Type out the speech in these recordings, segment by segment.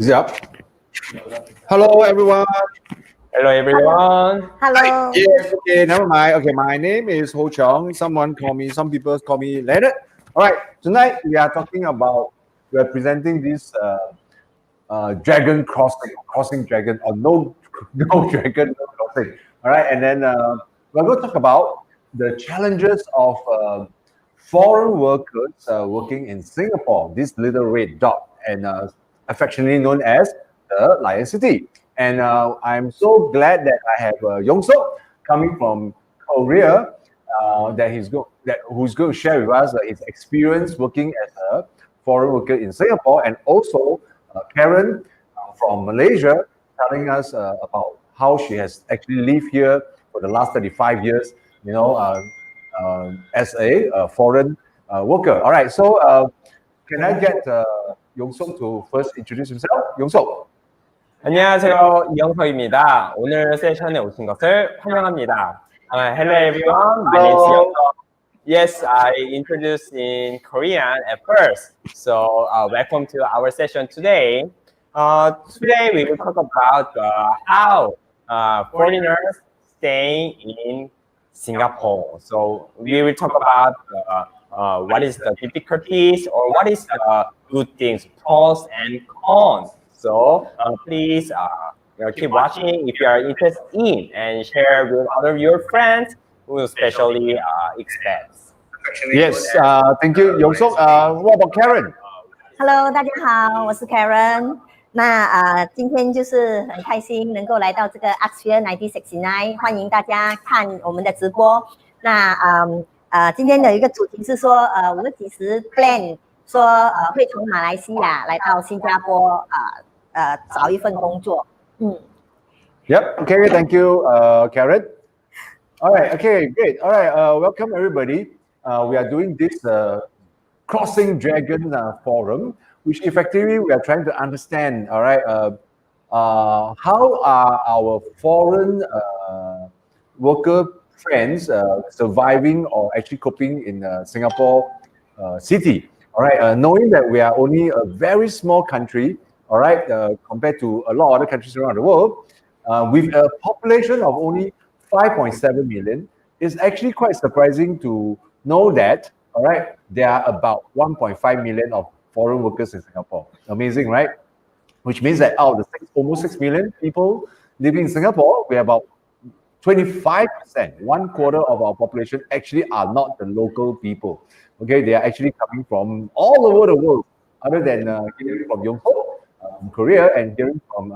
Is it up? Hello, everyone. Hello, everyone. Hello. Yes, okay, never mind. Okay, my name is HoeCheong. Some people call me Leonard. All right, tonight we are presenting this dragon crossing dragon, or no dragon, no crossing. All right, and then we're going to talk about the challenges of foreign workers working in Singapore, this little red dot, and affectionately known as the Lion City. And I'm so glad that I have Young Seog coming from Korea, who's going to share with us his experience working as a foreign worker in Singapore, and also Karen from Malaysia telling us about how she has actually lived here for the last 35 years, as a foreign worker. All right, so can I get Young Seog to first introduce himself? Young Seog. 안녕하세요, 이영석입니다. 오늘 세션에 오신 것을 환영합니다. Hello, everyone. My name is Young Seog. Yes, I introduced in Korean at first. So, welcome to our session today. Today we will talk about how foreigners stay in Singapore. So, we will talk about what is the difficulties or what is the good things, pros and cons. So please keep watching if you are interested in, and share with other your friends who especially expats. Yes, thank you, Young Seog. What about Karen? Hello， 大家好，我是 Karen。那今天就是很开心能够来到这个 Artsphere 1969，欢迎大家看我们的直播。那今天的一个主题是说，我们几时 plan 说会从马来西亚来到新加坡找一份工作。Yep. Okay. Thank you, Karen. All right. Okay. Great. All right. Welcome everybody. We are doing this Crossing Dragon forum, which effectively we are trying to understand. All right. How are our foreign worker friends surviving or actually coping in Singapore city? All right. Knowing that we are only a very small country. All right, compared to a lot of other countries around the world, with a population of only 5.7 million, it's actually quite surprising to know that, all right, there are about 1.5 million of foreign workers in Singapore. Amazing, right? Which means that out of the almost 6 million people living in Singapore, we have about 25%, 1/4 of our population actually are not the local people. Okay, they are actually coming from all over the world, other than hearing from Young Seog from Korea and hearing from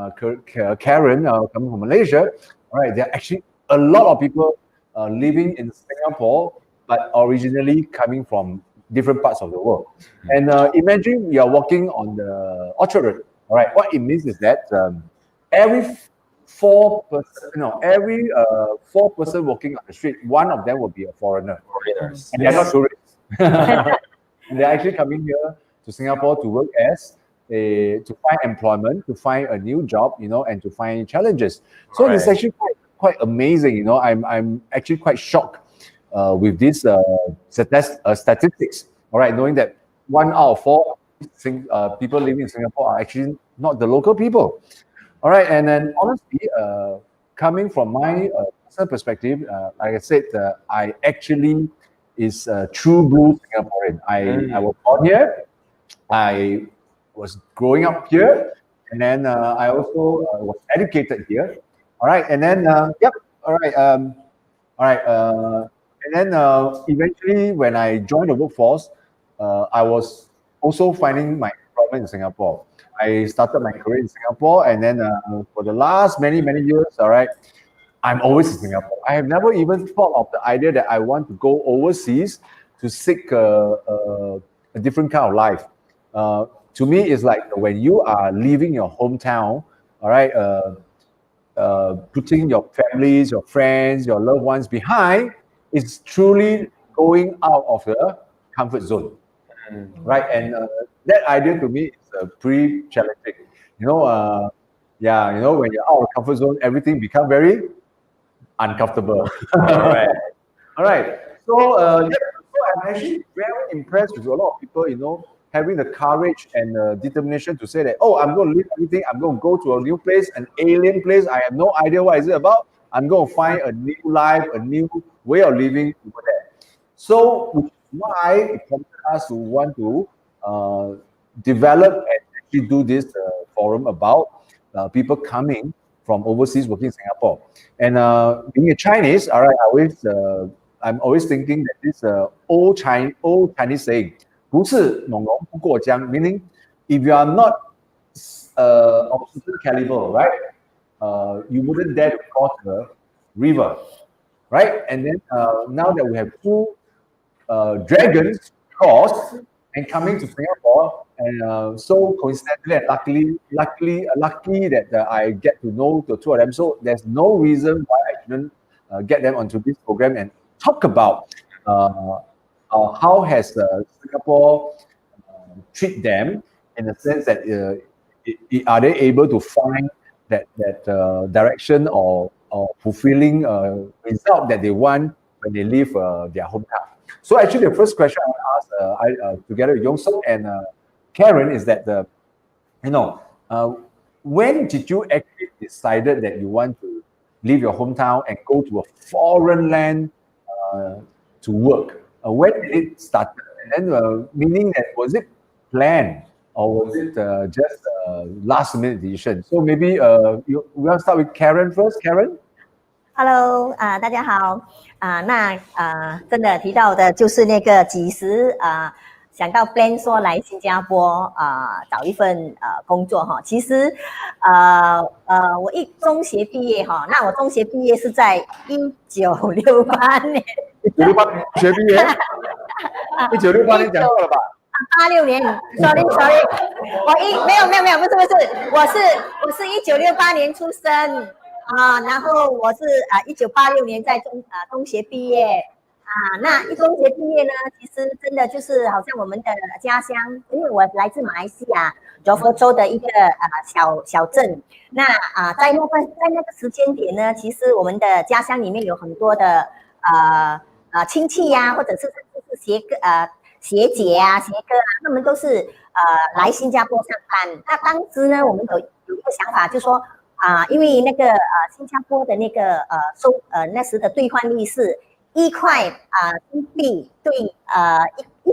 Karen coming from Malaysia. All right, there are actually a lot of people living in Singapore, but originally coming from different parts of the world. And imagine you are walking on the Orchard Road. All right, what it means is that every four person walking on the street, one of them will be a foreigner. Foreigners. And they're not tourists. And they're actually coming here to Singapore to work as to find employment, to find a new job, and to find challenges. So it's actually quite amazing. I'm actually quite shocked with these statistics. All right, knowing that 1 out of 4 people living in Singapore are actually not the local people. All right, and then honestly, coming from my personal perspective, like I said, I actually is a true blue Singaporean. I was born here. I was growing up here, and then I also was educated here. All right, and then and then eventually when I joined the workforce, I was also finding my employment in Singapore. I started my career in Singapore, and then for the last many years, all right, I'm always in Singapore. I have never even thought of the idea that I want to go overseas to seek a different kind of life. To me, it's like when you are leaving your hometown, all right, putting your families, your friends, your loved ones behind, is truly going out of the comfort zone, right? And that idea to me is pretty challenging. When you're out of the comfort zone, everything becomes very uncomfortable. All right. So I'm actually very impressed with a lot of people, having the courage and determination to say that, oh, I'm going to leave everything. I'm going to go to a new place, an alien place. I have no idea what is it about. I'm going to find a new life, a new way of living over there. So, which is why it prompted us to want to develop and actually do this forum about people coming from overseas working in Singapore. And being a Chinese, all right, I'm always thinking that this old Chinese saying, 不是猛龙不过江, meaning if you are not of certain caliber, right, you wouldn't dare to cross the river, right? And then now that we have two dragons crossed and coming to Singapore, and so coincidentally and lucky that I get to know the two of them. So there's no reason why I shouldn't get them onto this program and talk about how has Singapore treat them in the sense that are they able to find that direction or fulfilling result that they want when they leave their hometown. So actually, the first question I asked together with Young Seog and Karen is that when did you actually decided that you want to leave your hometown and go to a foreign land to work? When did it start? And then meaning that was it planned or was it just a last minute decision? So maybe we'll start with Karen first. Karen. Hello， 大家好，真的提到的就是那个几时想到 plan 说来新加坡找一份工作哈。其实我中学毕业哈，那我中学毕业是在1968年。1968年学毕业？1968年讲错了吧？86年 ，sorry， 没有，不是，我是1968年出生。然后我是1986年在中学毕业那中学毕业呢，其实真的就是好像我们的家乡，因为我来自马来西亚柔佛州的一个小镇。那在那个时间点呢，其实我们的家乡里面有很多的亲戚呀，或者是学姐姐啊、学哥啊，他们都是来新加坡上班。那当时呢，我们有一个想法，就说。因为那个新加坡的那个那时的兑换率是1块新币对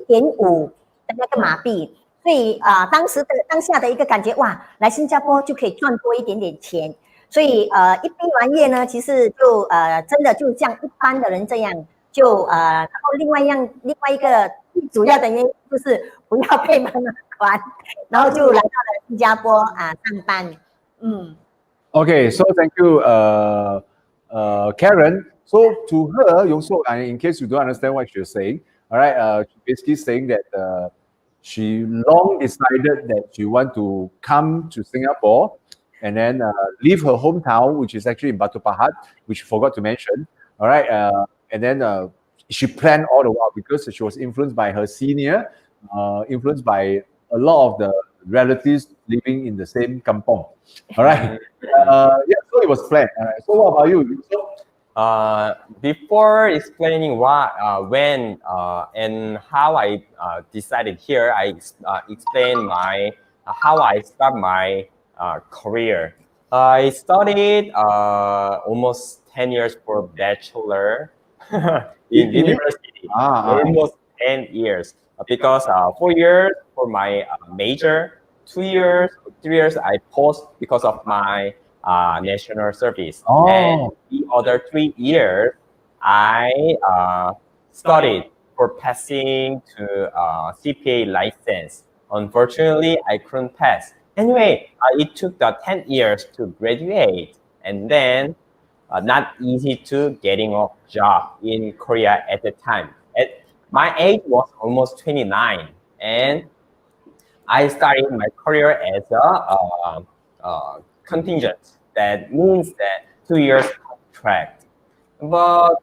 1.5的那个马币，所以当下的一个感觉，哇，来新加坡就可以赚多一点点钱，所以一毕完业呢，其实就真的就像一般的人这样，就然后另外一个主要的原因就是不要被妈妈管，然后就来到了新加坡上班，Okay, so thank you, Karen. So to her, Young Seog, in case you don't understand what she's saying, all right, she's basically saying that she long decided that she want to come to Singapore and then leave her hometown, which is actually in Batu Pahat, which she forgot to mention. All right, and then she planned all the while because she was influenced by her senior, influenced by a lot of the relatives living in the same kampong. All right. So it was planned. All right. So what about you? Before explaining when and how I decided here, I explain how I start my career. I studied almost 10 years for bachelor in university. Almost 10 years. Because 4 years for my major, 2 years, 3 years I post because of my national service. And the other 3 years I studied for passing to CPA license. Unfortunately, I couldn't pass. Anyway, it took 10 years to graduate, and then not easy to getting a job in Korea at the time. My age was almost 29, and I started my career as a contingent. That means that 2 years contract. But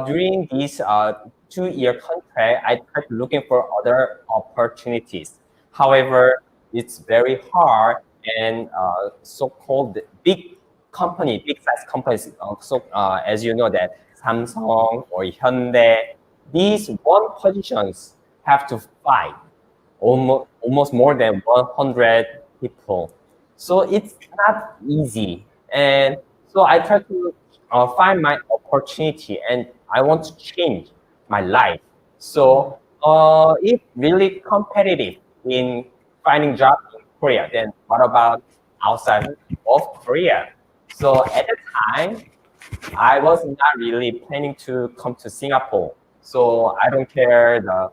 during this 2-year contract, I tried looking for other opportunities. However, it's very hard, and so-called big size companies. As you know that Samsung or Hyundai, these one positions have to fight almost more than 100 people. So it's not easy. And so I try to find my opportunity and I want to change my life. So it's really competitive in finding job in Korea. Then what about outside of Korea? So at the time, I was not really planning to come to Singapore. So I don't care the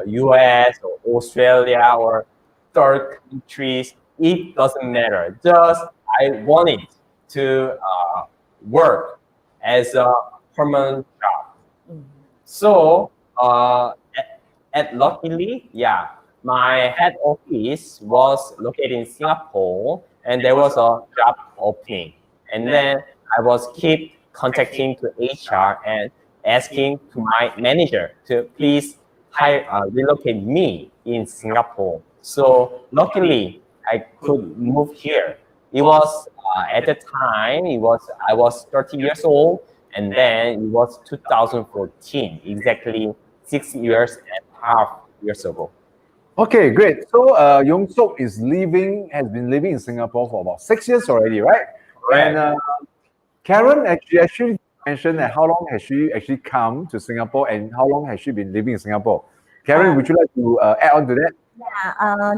US or Australia or third countries. It doesn't matter. Just I wanted to work as a permanent job. So luckily, yeah, my head office was located in Singapore, and there was a job opening. And then I was keep contacting to HR and asking to my manager to please relocate me in Singapore. So luckily, I could move here. It was at the time I was 30 years old, and then it was 2014, exactly 6 years and a half years ago. Okay, great. So Young Seog has been living in Singapore for about 6 years already, right? Right. And Karen actually mentioned that how long has she actually come to Singapore and how long has she been living in Singapore? Karen, would you like to add on to that?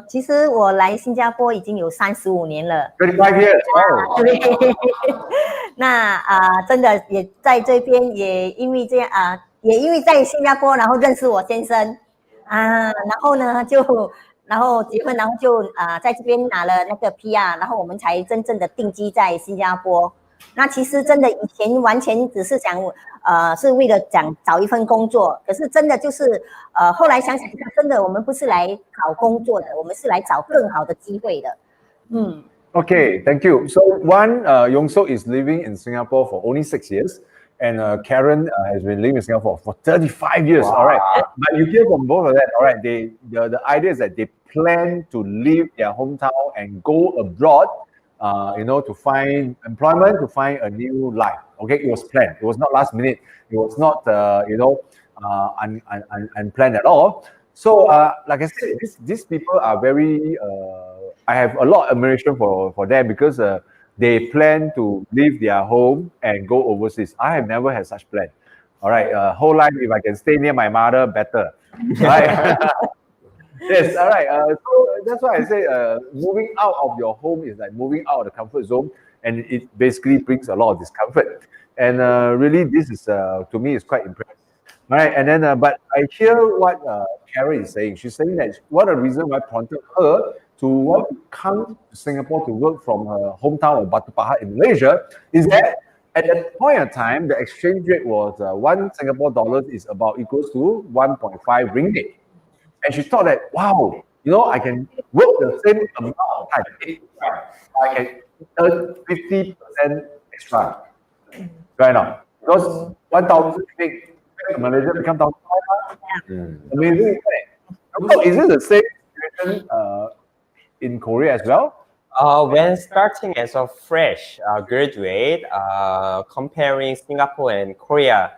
其实我来新加坡已经有35年了。 25 years. Wow. 对，那真的也在这边，也因为这样也因为在新加坡，然后认识我先生然后呢然后结婚，然后就在这边拿了那个 PR， 然后我们才真正的定居在新加坡。那其实真的以前完全只是想是为了找一份工作，可是真的就是后来想想，真的我们不是来找工作的，我们是来找更好的机会的。Okay, thank you. So Young Seog is living in Singapore for only 6 years, and Karen has been living in Singapore for 35 years. Wow. All right, but you hear from both of that. All right, the idea is that they plan to leave their hometown and go abroad. To find employment, to find a new life. Okay, it was planned. It was not last minute. It was not, unplanned at all. So, like I said, these people are very. I have a lot of admiration for them because they plan to leave their home and go overseas. I have never had such plan. All right, whole life if I can stay near my mother, better. Right. Yes, all right. So that's why I say moving out of your home is like moving out of the comfort zone, and it basically brings a lot of discomfort. And really, this is to me is quite impressive. All right, and then but I hear what Karen is saying. She's saying that one of the reasons why prompted her to want to come to Singapore to work from her hometown of Batu Pahat in Malaysia is that at that point of time, the exchange rate was $1 Singapore is about equals to 1.5 ringgit. And she thought that, wow, I can work the same amount of time. I can earn 50% extra. Right now. Because 1,000 back to Malaysia become 1,500. Amazing. So is it the same situation in Korea as well? When starting as a fresh graduate, comparing Singapore and Korea,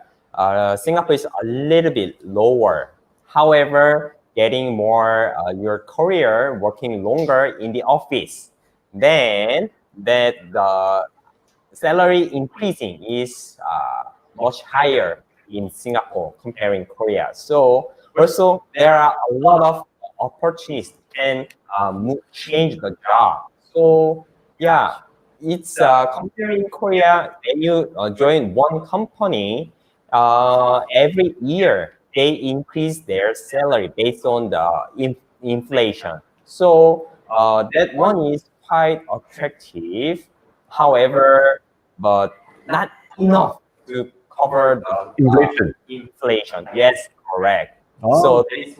Singapore is a little bit lower. However, getting more your career working longer in the office, then that the salary increasing is much higher in Singapore comparing Korea. So also there are a lot of opportunities and change the job. So yeah, it's comparing Korea. When you join one company, every year they increase their salary based on the inflation. So that one is quite attractive. However, but not enough to cover the inflation. Yes, correct. Oh. So there is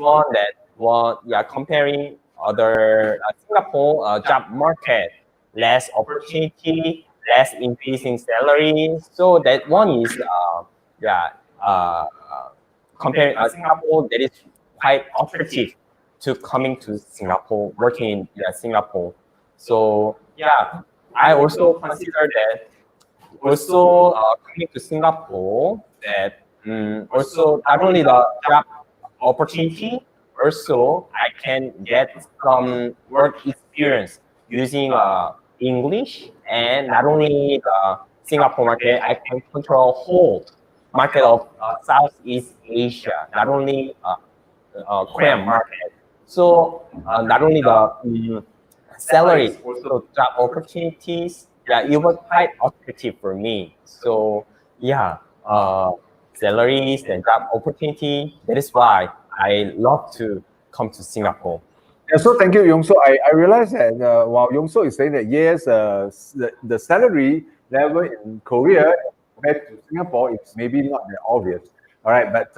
comparing other Singapore job market, less opportunity, less increase in salary. So that one is comparing Singapore, that is quite attractive to coming to Singapore, working in Singapore. So yeah, I also consider that also coming to Singapore, that also not only the job opportunity, also can get some work experience using English, and not only the Singapore market, I can control whole market of Southeast Asia, not only Korean market. So not only the salaries, also job opportunities. Yeah, it was quite attractive for me. So yeah, salaries and job opportunity. That is why I love to come to Singapore. Yeah, so thank you, Yong So. I realized that while Yong So is saying that yes, the salary level in Korea compared to Singapore is maybe not that obvious. All right, but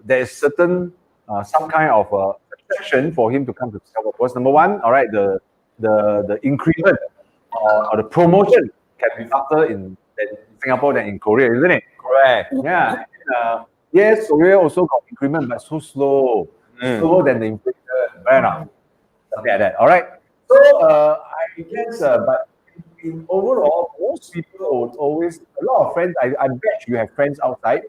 there is certain some kind of attraction for him to come to Singapore. Because number one, all right, the increment or the promotion can be faster in Singapore than in Korea, isn't it? Correct. Yeah. Yes, Korea also got increment, but so slow, slower than the inflation. Right now, something like that. All right. So I guess, but in overall, most people would always a lot of friends. I bet you have friends outside,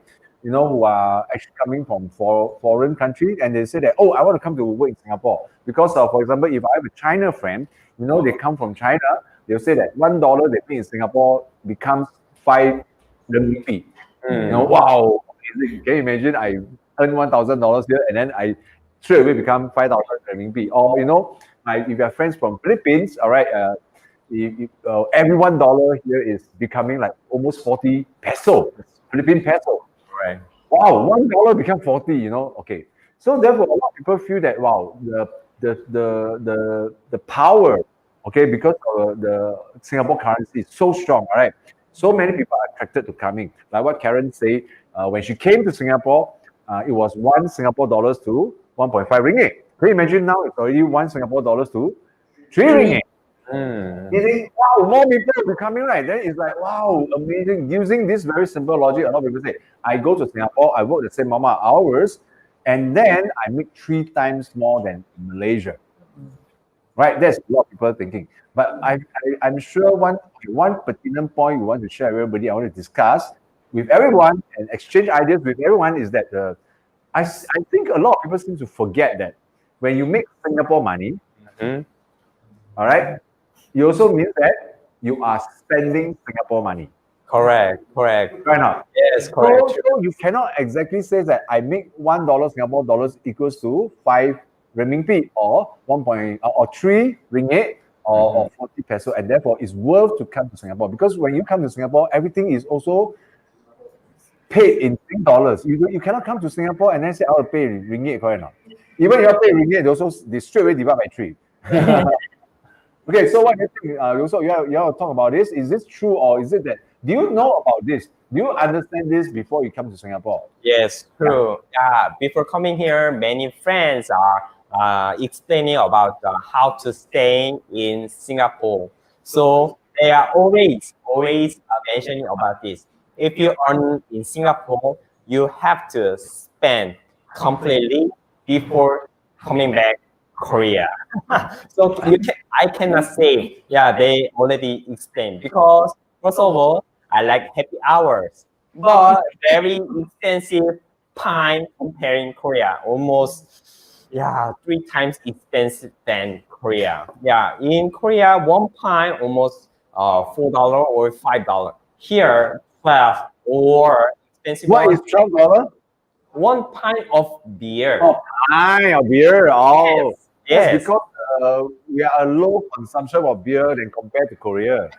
you know, who are actually coming from foreign countries, and they say that, oh, I want to come to work in Singapore because, for example, if I have a China friend, you know, they come from China, they'll say that $1 they pay in Singapore becomes 5 RMB. You know, wow, amazing. Can you imagine? I earn $1,000 here, and then I straight away become 5,000 RMB. Or you know, like if you have friends from Philippines, all right, every $1 here is becoming like almost 40 peso, Philippine peso. Right. Wow, $1 become 40. You know, okay. So therefore, a lot of people feel that wow, the power, okay, because the Singapore currency is so strong, all right. So many people are attracted to coming. Like what Karen said, when she came to Singapore, it was 1 Singapore dollars to 1.5 ringgit. Can you imagine now it's already 1 Singapore dollars to 3 ringgit? You think, wow, more people will be coming, right? Then it's like, wow, amazing. Using this very simple logic, a lot of people say, I go to Singapore, I work the same amount of hours, and then I make 3 times more than in Malaysia. Right? That's a lot of people thinking. But I'm sure one pertinent point we want to share with everybody, I want to discuss with everyone and exchange ideas with everyone is that I think a lot of people seem to forget that when you make Singapore money, all right, you also mean that you are spending Singapore money. Correct. Right now. Yes, correct. So you cannot exactly say that I make $1 Singapore dollars equals to 5 renminbi or 3 ringgit or 40 peso, and therefore it's worth to come to Singapore, because when you come to Singapore, everything is also paid in Sing dollars. You cannot come to Singapore and then say I will pay ringgit, correct or not? Even if you pay ringgit, they straight away divide by 3. Okay, so what do you think? Also, you have to talk about this. Is this true, or is it that? Do you know about this? Do you understand this before you come to Singapore? Yes, true. Yeah, before coming here, many friends are explaining about how to stay in Singapore. So they are always mentioning about this. If you are in Singapore, you have to spend completely before coming back Korea. So I cannot say, yeah, they already explained, because first of all, I like happy hours, but very expensive time comparing Korea, almost 3 times expensive than Korea. Yeah, in Korea, 1 pint almost $4 or $5. Here, 12 or expensive. What is $12? 1 pint of beer. Oh, pint of beer. Oh, yes. That's because we are a low consumption of beer than compared to Korea.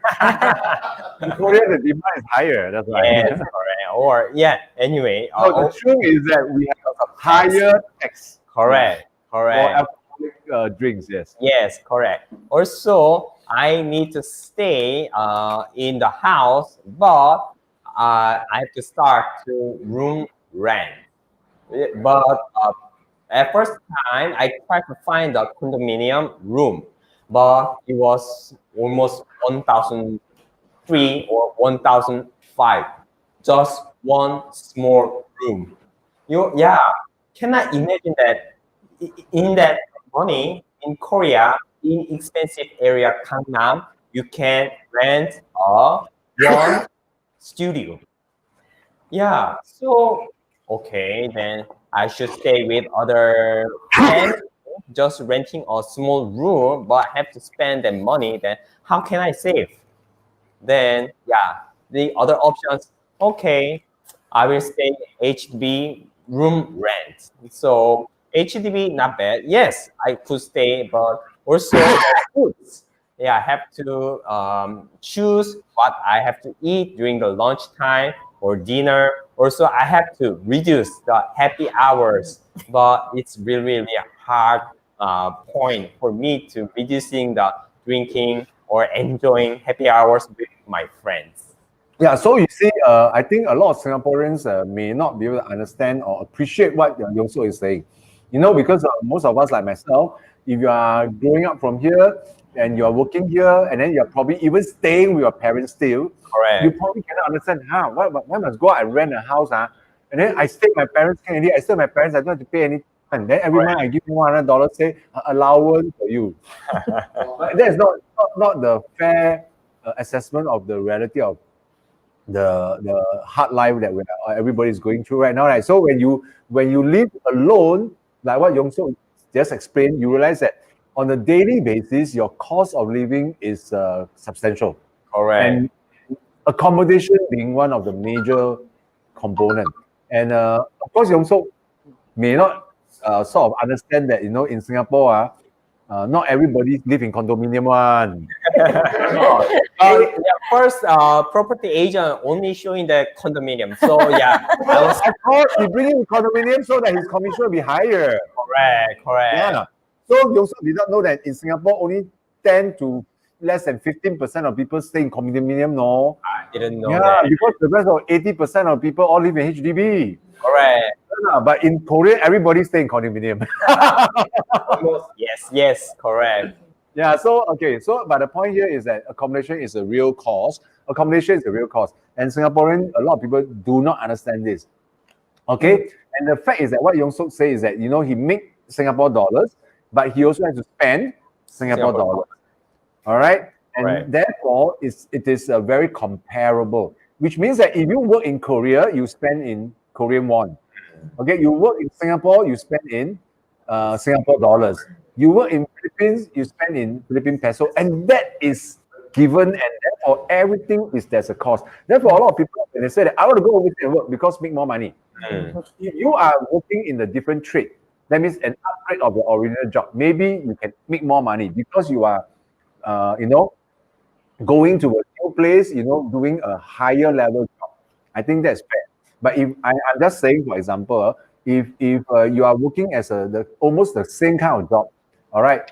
In Korea, the demand is higher. That's why. Yes, correct. Or anyway. No, the truth is that we have a higher tax. Correct. For alcoholic drinks, yes. Yes, correct. Also, I need to stay in the house, but I have to start to room rent. But at first time, I tried to find a condominium room, but it was almost 1,003 or 1,005, just one small room. Can I imagine that in that money in Korea, in expensive area Gangnam, you can rent a one studio. Yeah, so okay, then I should stay with other friends just renting a small room, but I have to spend that money, then how can I save? Then yeah, the other options, okay, I will stay HDB room rent. So HDB not bad. Yes, I could stay, but also foods. Yeah, I have to choose what I have to eat during the lunchtime or dinner. Also, I have to reduce the happy hours, but it's really, really a hard point for me to reducing the drinking or enjoying happy hours with my friends. Yeah, so you see, I think a lot of Singaporeans may not be able to understand or appreciate what Yongso is saying. You know, because most of us, like myself, if you are growing up from here and you are working here, and then you're probably even staying with your parents still, Correct. you probably cannot understand, why must go out and rent a house, and then I stay with my parents, I stay with my parents, I don't have to pay anything. And then every month I give you $100, say allowance for you. But that is not the fair assessment of the reality of the hard life that everybody's going through right now, right? So when you live alone, like what Yongso just explained, you realize that on a daily basis, your cost of living is substantial. Correct. And accommodation being one of the major component. And of course, Yongso may not sort of understand that, in Singapore, not everybody live in condominium one. Yeah, first, property agent only showing the condominium. So yeah, Of course, he bring in condominium so that his commission will be higher. correct. Yeah. So you also did not know that in Singapore, only 10 to less than 15% of people stay in condominium, no? I didn't know Yeah, that. because the rest of 80% of people all live in HDB. Correct. Yeah, but in Korea, everybody stay in condominium. Almost, yes, correct. Yeah, so but the point here is that accommodation is a real cost. Accommodation is a real cost. And Singaporean, a lot of people do not understand this. Okay? And the fact is that what Yong Sok say is that, he make Singapore dollars, but he also has to spend Singapore dollars. All right? And Right. therefore, it is very comparable, which means that if you work in Korea, you spend in Korean won. Okay? You work in Singapore, you spend in Singapore dollars. You work in Philippines, you spend in Philippine peso, and that is given, and therefore everything there's a cost. Therefore, a lot of people, when they say that I want to go overseas and work because make more money. If you are working in a different trade, that means an upgrade of your original job. Maybe you can make more money because you are, going to a new place, doing a higher level job. I think that's fair. But if I'm just saying, for example, if you are working as almost the same kind of job, all right,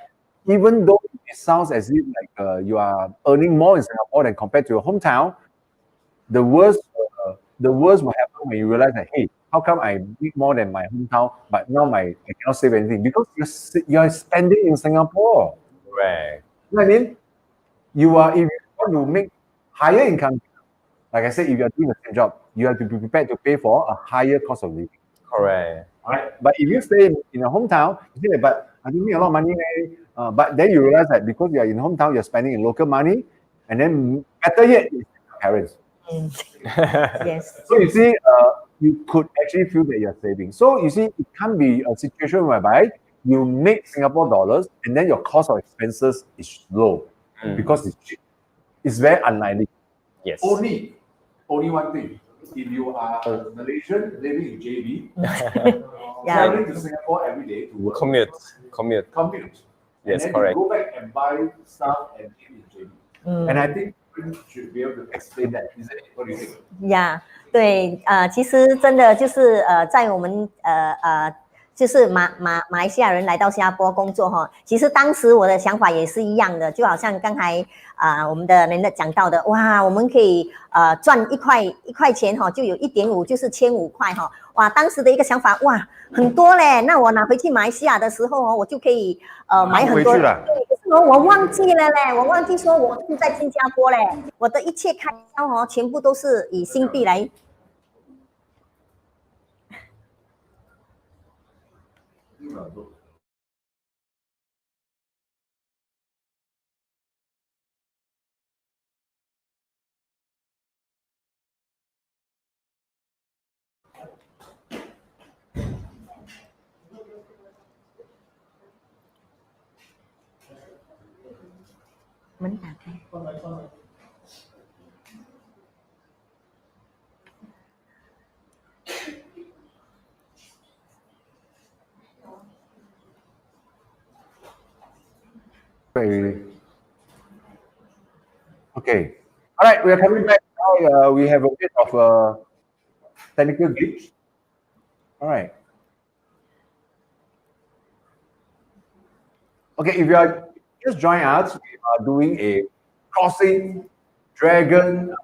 even though it sounds as if like you are earning more in Singapore than compared to your hometown, the worst will happen when you realize that, hey, how come I make more than my hometown, but now I cannot save anything because you're spending in Singapore. Correct. You know what I mean? If you want to make higher income, like I said, if you're doing the same job, you have to be prepared to pay for a higher cost of living. Correct. All right. But if you stay in your hometown, you say, but I don't make a lot of money. But then you realize that because you're in hometown, you're spending in local money, and then better yet, it's your parents. Yes. So you see, you could actually feel that you're saving. So you see, it can't be a situation whereby you make Singapore dollars and then your cost of expenses is low because it's cheap. It's very unlikely. Yes. Only one thing. If you are a Malaysian living in JB, traveling to Singapore every day to work, Commute. and Yes, then correct. you go back and buy stuff and live in JB. And I think you should be able to explain that, isn't it? What do you think? Yeah，对，其实真的就是在我们就是马来西亚人来到新加坡工作哈，其实当时我的想法也是一样的，就好像刚才我们的人讲到的，哇，我们可以赚一块钱哈，就有1.5就是1500块哈，哇，当时的一个想法，哇，很多嘞，那我拿回去马来西亚的时候哦，我就可以买很多。对，可是我忘记了嘞，我忘记说我住在新加坡嘞，我的一切开销哦，全部都是以新币来。门打开。Okay. All right, we are coming back now. We have a bit of a technical glitch. All right. Okay, if you are just join us, we are doing a crossing dragon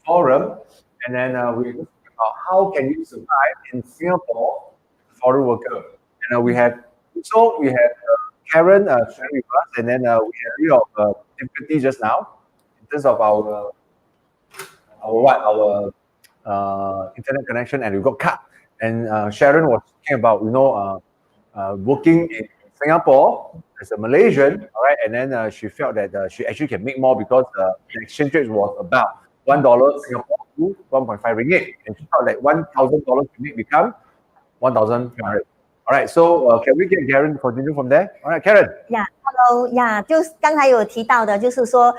forum, and then we're looking about how can you survive in Singapore, foreign worker. And we have Karen sharing with us, and then we had a bit of difficulty just now in terms of our internet connection, and we got cut. And Sharon was talking about working in Singapore as a Malaysian, all right, and then she felt that she actually can make more because the exchange rate was about $1 Singapore to 1.5 ringgit, and she thought that $1,000 can become 1,500. All right, so can we get Karen continue from there? All right, Karen. Hello， 就是刚才有提到的，就是说，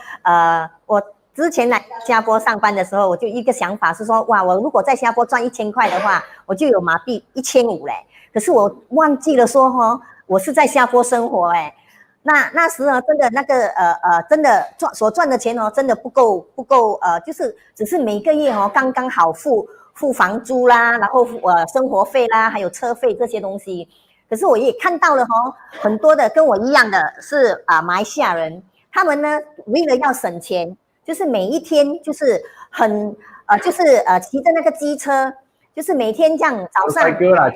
我之前来新加坡上班的时候，我就一个想法是说，哇，我如果在新加坡赚1000块的话，我就有马币1500嘞。可是我忘记了说我是在新加坡生活那时呢，真的真的所赚的钱真的不够就是只是每个月刚刚好付房租啦，然后生活费啦，还有车费这些东西。可是我也看到了很多的跟我一样的是马来西亚人，他们呢为了要省钱，就是每一天就是骑着那个机车，就是每天这样早上骑车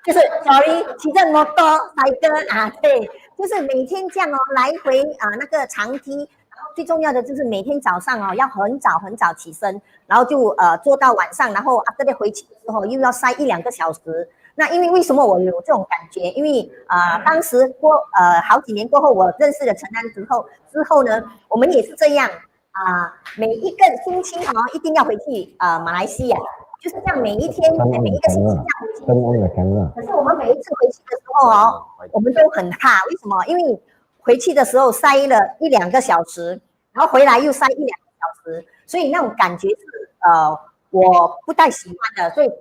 就是 sorry 骑着摩托cycle对，就是每天这样来回那个长梯，然后最重要的就是每天早上要很早起身，然后就做到晚上，然后after that回去的时候又要塞1-2个小时。那因为为什么我有这种感觉？因为当时好几年过后，我认识了陈安之后呢，我们也是这样每一个星期一定要回去马来西亚，就是这样每一天每一个星期这样回去。可是我们每一次回去的时候我们都很怕，为什么？因为回去的时候塞了1-2个小时，然后回来又塞1-2个小时，所以那种感觉是我不太喜欢的，所以。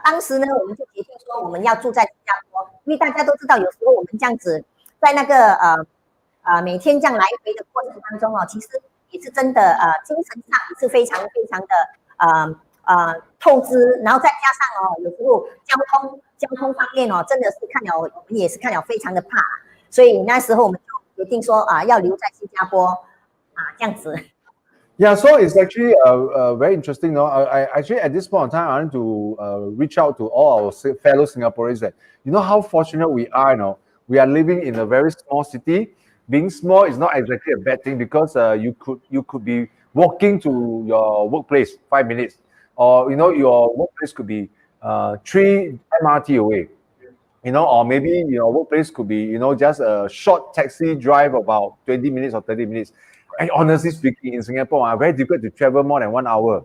当时呢，我们就决定说我们要住在新加坡，因为大家都知道，有时候我们这样子在那个每天这样来回的过程当中其实也是真的精神上也是非常的透支，然后再加上有时候交通方面真的是我们也是看了非常的怕，所以那时候我们就决定说要留在新加坡这样子。Yeah, so it's actually very interesting. I actually at this point in time, I want to reach out to all our fellow Singaporeans that how fortunate we are. We are living in a very small city. Being small is not exactly a bad thing because you could be walking to your workplace 5 minutes, or your workplace could be 3 MRT away. Or maybe your workplace could be just a short taxi drive about 20 minutes or 30 minutes. And honestly speaking, in Singapore, very difficult to travel more than 1 hour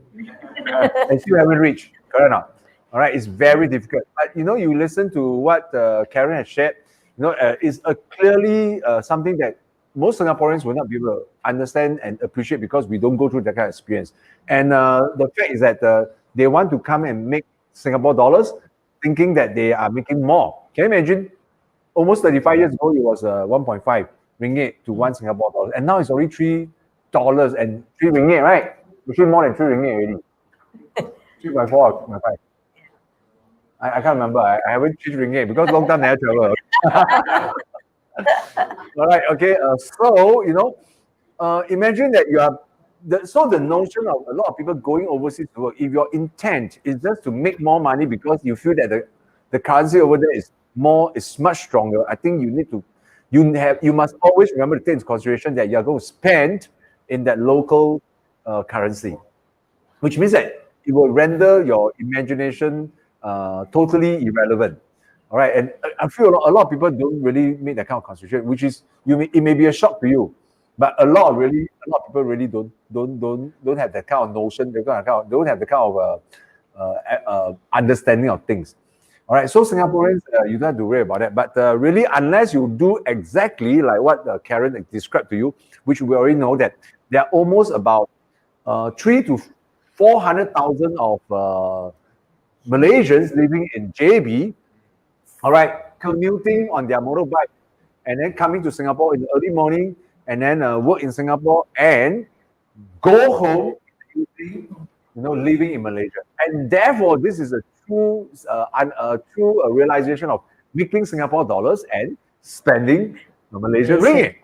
and still haven't reached. Correct or not? All right, it's very difficult. But you listen to what Karen has shared. It's clearly something that most Singaporeans will not be able to understand and appreciate because we don't go through that kind of experience. And the fact is that they want to come and make Singapore dollars, thinking that they are making more. Can you imagine? Almost 35 years ago, it was 1.5 ringgit to 1 Singapore dollar, and now it's already $3 and 3 ringgit, right? It's more than 3 ringgit already. 3.4 or 3.5. I can't remember. I haven't 3 ringgit because long time never travel. All right, okay. So imagine that you are. The notion of a lot of people going overseas to work, if your intent is just to make more money because you feel that the currency over there is much stronger, I think you must always remember to take into consideration that you're going to spend in that local currency, which means that it will render your imagination totally irrelevant. All right, and I feel a lot of people don't really make that kind of consideration, which is it may be a shock to you, but a lot of people really don't have that kind of notion. They don't have the kind of understanding of things. All right, so Singaporeans, you don't have to worry about that. But really, unless you do exactly like what Karen described to you, which we already know that there are almost about 3 to 400,000 of Malaysians living in JB, all right, commuting on their motorbike and then coming to Singapore in the early morning and then work in Singapore and go home living in Malaysia. And therefore, this is a true realization of making Singapore dollars and spending the Malaysian ringgit.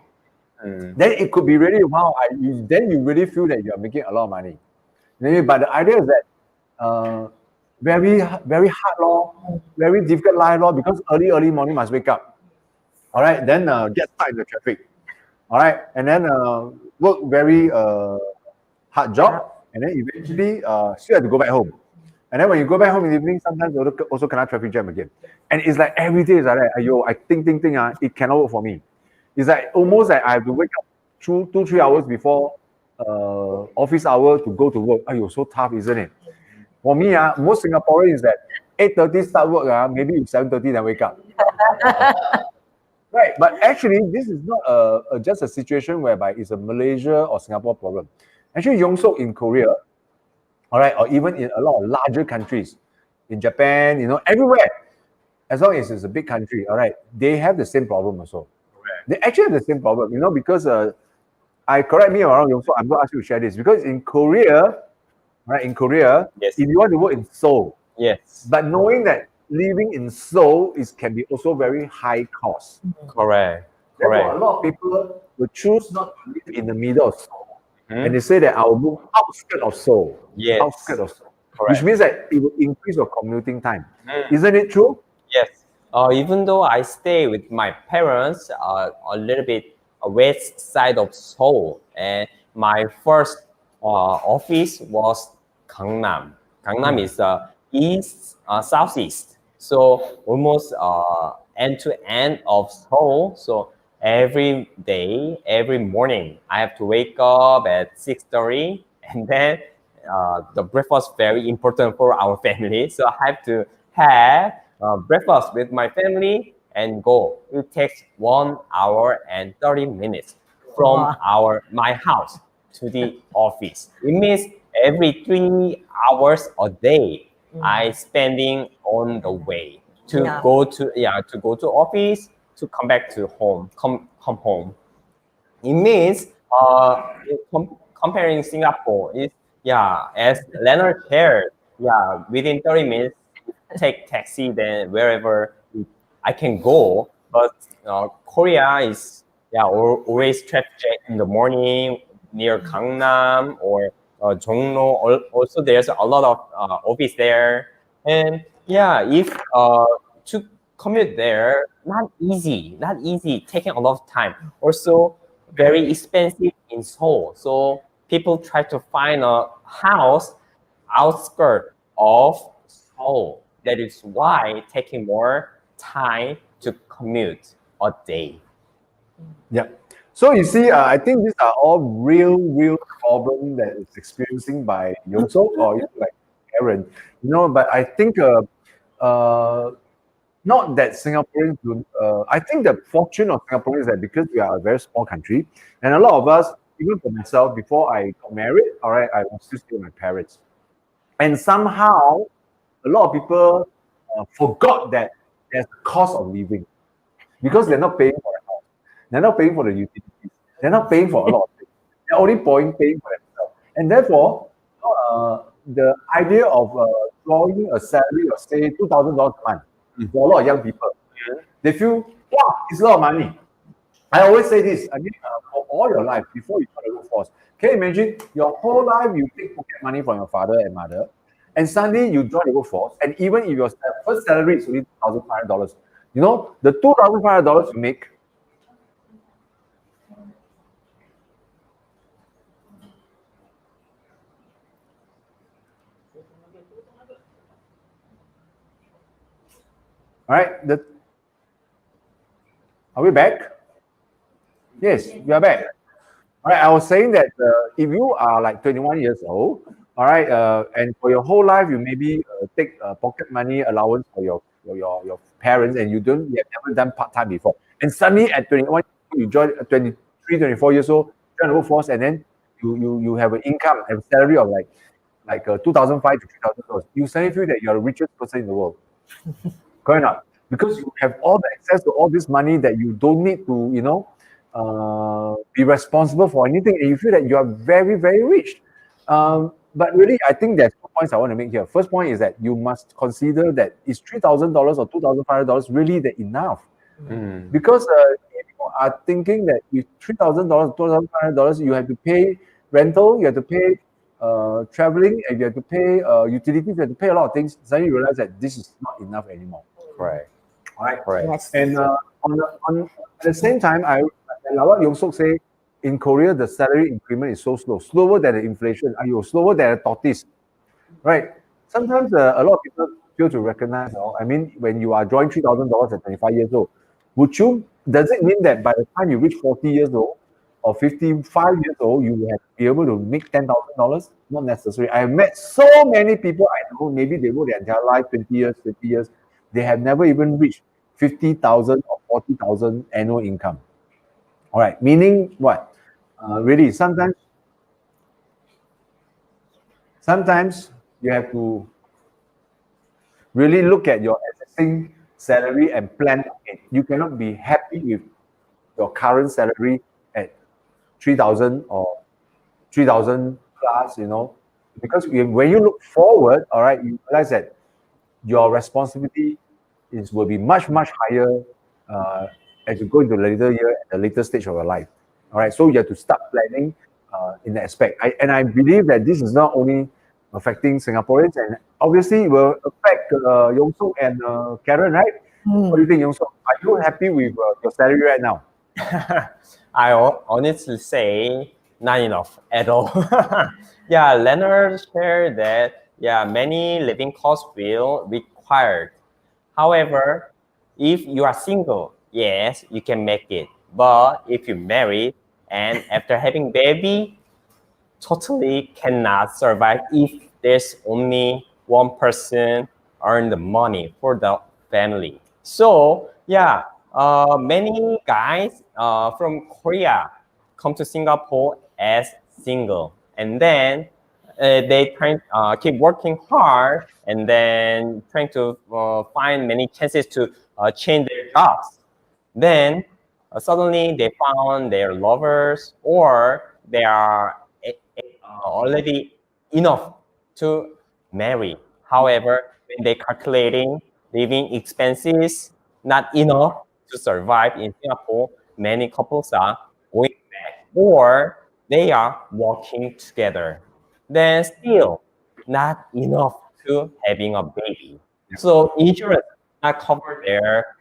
Then it could be really, wow, then you really feel that you're making a lot of money. But the idea is that very hard law, very difficult life law, because early morning must wake up. All right, then get stuck in the traffic. All right, and then work very hard job, and then eventually still have to go back home. And then when you go back home in the evening, sometimes also cannot traffic jam again. And it's like every day is like that. Ayo, I think, it cannot work for me. It's like almost like I have to wake up 2-3 hours before office hour to go to work. Ayo, so tough, isn't it? For me, most Singaporeans is that 8:30 start work, maybe 7:30 then wake up. Right, but actually, this is not just a situation whereby it's a Malaysia or Singapore problem. Actually, Young Seog in Korea, all right, or even in a lot of larger countries, in Japan, everywhere, as long as it's a big country, all right, they have the same problem also. They actually have the same problem, because correct me if I'm wrong, Young Seog, I'm going to ask you to share this, because in Korea, right, yes, if you want to work in Seoul, yes, but knowing that living in Seoul can be also very high cost. Correct. Therefore, a lot of people will choose not to live in the middle of Seoul. And they say that I will move outskirts of Seoul. Yes. Outskirts of Seoul. Correct. Which means that it will increase your commuting time. Isn't it true? Yes. Even though I stay with my parents a little bit west side of Seoul, and my first office was Gangnam. Gangnam is east, southeast. So almost end to end of Seoul. So every day, every morning, I have to wake up at 6:30, and then the breakfast very important for our family. So I have to have breakfast with my family and go. It takes 1 hour and 30 minutes from my house to the office. It means every 3 hours a day I spending on the way to go to office, to come back to home, come home. It means comparing Singapore is as Leonard shared, within 30 minutes take taxi then wherever I can go. But Korea is always traffic in the morning near Gangnam or Jongno. Also, there's a lot of office there, and if to commute there, not easy, taking a lot of time. Also, very expensive in Seoul. So people try to find a house outskirts of Seoul. That is why taking more time to commute a day. Yeah. So you see, I think these are all real problems that is experiencing by Young Seog or even like Aaron. But I think not that Singaporeans do. I think the fortune of Singaporeans is that because we are a very small country, and a lot of us, even for myself, before I got married, all right, I was still with my parents, and somehow a lot of people forgot that there's a cost of living because they're not paying for the house, they're not paying for the utilities, they're not paying for a lot of things. They're only paying for themselves, and therefore the idea of drawing a salary of say $2,000 a month for a lot of young people, they feel, wow, it's a lot of money. I always say this, I mean, for all your life, before you join the workforce, can you imagine your whole life you take pocket money from your father and mother, and suddenly you join the workforce, and even if your first salary is only $2,500, the $2,500 you make, all right, are we back? Yes, we are back. All right, I was saying that if you are like 21 years old, all right, and for your whole life, you maybe take pocket money allowance for your your parents, and you have never done part-time before, and suddenly at 21 you join 23, 24 years old, join the workforce, and then you have an income and salary of like 2,500 to $3,000. You suddenly feel that you're the richest person in the world. Correct or not? Because you have all the access to all this money that you don't need to, be responsible for anything, and you feel that you are very, very rich. But really, I think there's 2 points I want to make here. First point is that you must consider that is $3,000 or $2,500 really that enough? Because if you are thinking that with $3,000, $2,500, you have to pay rental, you have to pay traveling, and you have to pay utilities, you have to pay a lot of things. Suddenly you realize that this is not enough anymore. Right. All right. Right. Yes. And at the same time, like what Young Seog say, in Korea the salary increment is so slow, slower than the inflation. Slower than a tortoise, right? Sometimes a lot of people fail to recognize. I mean, when you are drawing $3,000 at 25 years old, does it mean that by the time you reach 40 years old or 55 years old, you will be able to make $10,000? Not necessary. I have met so many people I know, maybe they work their entire life, 20 years, 50 years, they have never even reached 50,000 or 40,000 annual income. All right, meaning what? Really, sometimes you have to really look at your existing salary and plan it. You cannot be happy with your current salary at 3,000 or 3,000 plus, because when you look forward, all right, you realize that your responsibility will be much, much higher as you go into the later stage of your life. All right, so you have to start planning in that aspect. I believe that this is not only affecting Singaporeans, and obviously it will affect Young Seog and Karen, right? What do you think, Young Seog? Are you happy with your salary right now? I honestly say not enough at all. Yeah, Leonard shared that many living costs will required. However, if you are single, yes, you can make it. But if you married and after having baby, totally cannot survive if there's only one person earn the money for the family. So many guys from Korea come to Singapore as single, and then they keep working hard, and then trying to find many chances to change their jobs. Then suddenly they found their lovers, or they are already enough to marry. However, when they calculating living expenses, not enough to survive in Singapore, many couples are going back, or they are working together. Then still not enough to having a baby. So insurance not cover their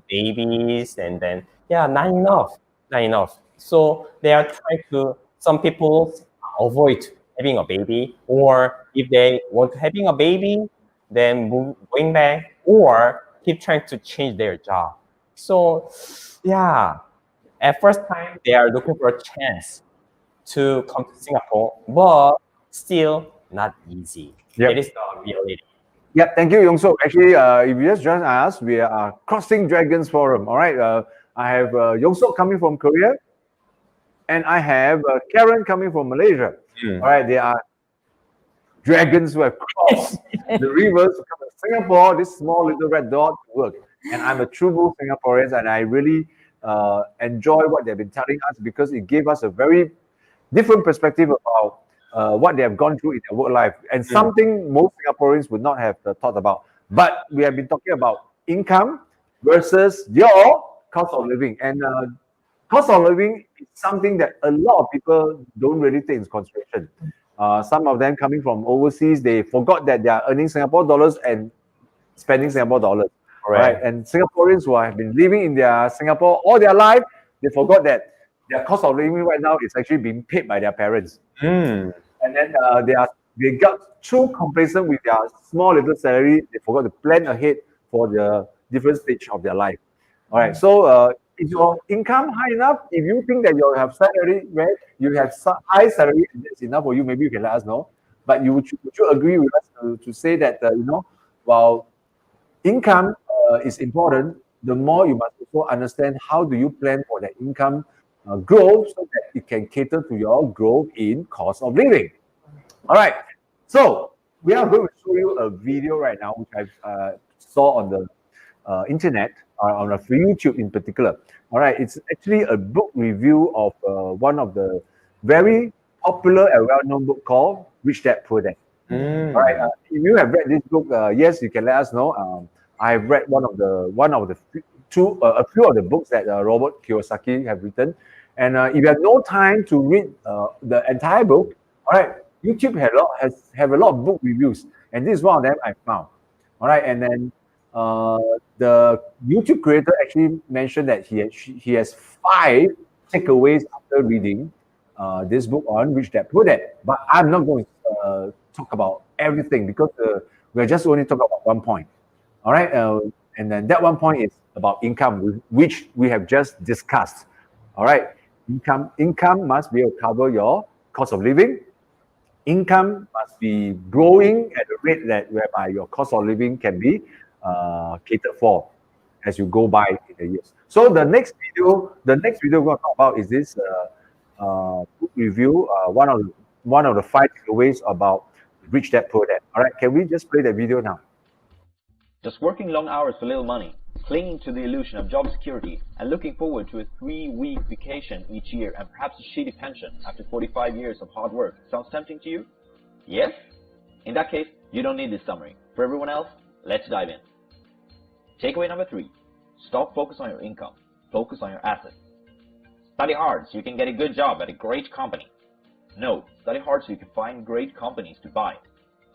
babies, and then not enough. So they are trying to, some people avoid having a baby, or if they want to having a baby, then going back, or keep trying to change their job. So at first time they are looking for a chance to come to Singapore, but still not easy. Yep. It is the reality. Yeah, thank you, Young Seog. Actually, if you just joined us, we are Crossing Dragons Forum. All right, I have Young Seog coming from Korea, and I have Karen coming from Malaysia. All right, they are dragons who have crossed the rivers to come to Singapore, this small little red dot, to work. And I'm a true blue Singaporean, and I really enjoy what they've been telling us, because it gave us a very different perspective about what they have gone through in their work life, and something most Singaporeans would not have thought about. But we have been talking about income versus your cost of living, and cost of living is something that a lot of people don't really take into consideration. Some of them coming from overseas, they forgot that they are earning Singapore dollars and spending Singapore dollars. Right? And Singaporeans who have been living in their Singapore all their life, they forgot that their cost of living right now is actually being paid by their parents. And then they got too complacent with their small little salary. They forgot to plan ahead for the different stage of their life. All right. So is your income high enough? If you think that you have salary, right, you have high salary and that's enough for you, maybe you can let us know. But would you agree with us to say that while income is important, the more you must also understand how do you plan for that income growth so that it can cater to your growth in cost of living. All right, so we are going to show you a video right now, which I saw on the internet, on YouTube in particular. All right, it's actually a book review of one of the very popular and well-known book called Rich Dad Poor Dad. All right, if you have read this book, yes, you can let us know. I have read a few of the books that Robert Kiyosaki have written, and if you have no time to read the entire book, all right, YouTube have a lot of book reviews, and this is one of them I found. All right, and then the YouTube creator actually mentioned that he has 5 takeaways after reading this book on Rich Dad Poor Dad. But I'm not going to talk about everything because we're just only talking about one point. All right, and then that one point is about income, which we have just discussed. All right, income must be able to cover your cost of living. Income must be growing at a rate whereby your cost of living can be catered for as you go by in the years. So the next video we're going to talk about is this book review. One of the 5 takeaways about Rich Dad Poor Dad. All right, can we just play the video now? Just working long hours for little money, clinging to the illusion of job security, and looking forward to a 3-week vacation each year and perhaps a shitty pension after 45 years of hard work sounds tempting to you? Yes? In that case, you don't need this summary. For everyone else, let's dive in. Takeaway number 3. Stop focus on your income. Focus on your assets. Study hard so you can get a good job at a great company. No, study hard so you can find great companies to buy.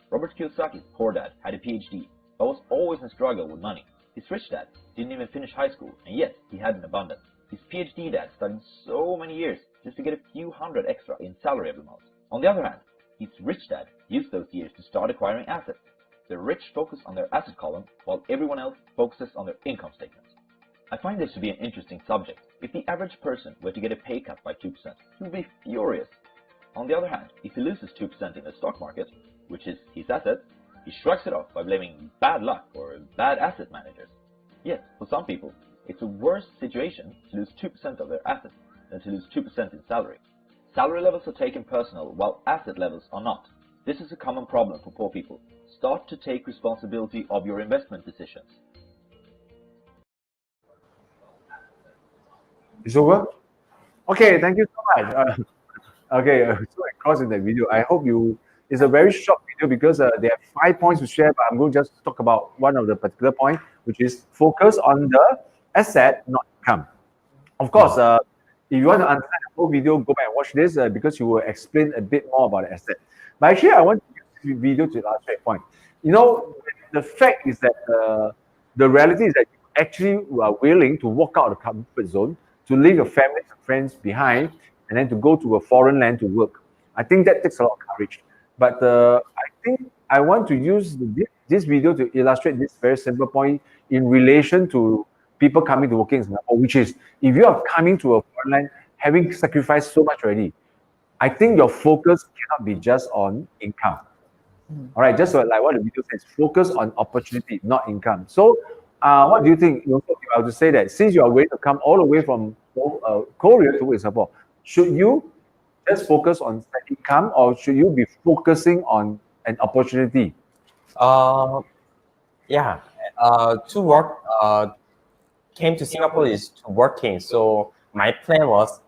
Robert Kiyosaki's poor dad had a PhD, but was always in struggle with money. His rich dad didn't even finish high school, and yet he had an abundance. His PhD dad studied so many years just to get a few hundred extra in salary every month. On the other hand, his rich dad used those years to start acquiring assets. The rich focus on their asset column, while everyone else focuses on their income statements. I find this to be an interesting subject. If the average person were to get a pay cut by 2%, he would be furious. On the other hand, if he loses 2% in the stock market, which is his asset, he shrugs it off by blaming bad luck or bad asset managers. Yet, for some people, it's a worse situation to lose 2% of their assets than to lose 2% in salary. Salary levels are taken personal, while asset levels are not. This is a common problem for poor people. Start to take responsibility of your investment decisions. It's over? Okay, thank you so much. So across in the video, I hope it's a very short video because there are 5 points to share, but I'm going to just talk about one of the particular points, which is focus on the asset, not income. Of course, if you want to understand the whole video, go back and watch this because you will explain a bit more about the asset. But actually, I want to use this video to illustrate a point. You know, the fact is that the reality is that you actually are willing to walk out of the comfort zone, to leave your family and friends behind, and then to go to a foreign land to work. I think that takes a lot of courage. But I think I want to use this video to illustrate this very simple point in relation to people coming to working in Singapore, which is if you are coming to a foreign land, having sacrificed so much already, I think your focus cannot be just on income. All right, just like what the video says, focus on opportunity, not income. So what do you think? If I were to say that since you are going to come all the way from Korea to Singapore, should you just focus on income or should you be focusing on an opportunity? To work, came to Singapore is to working. So my plan was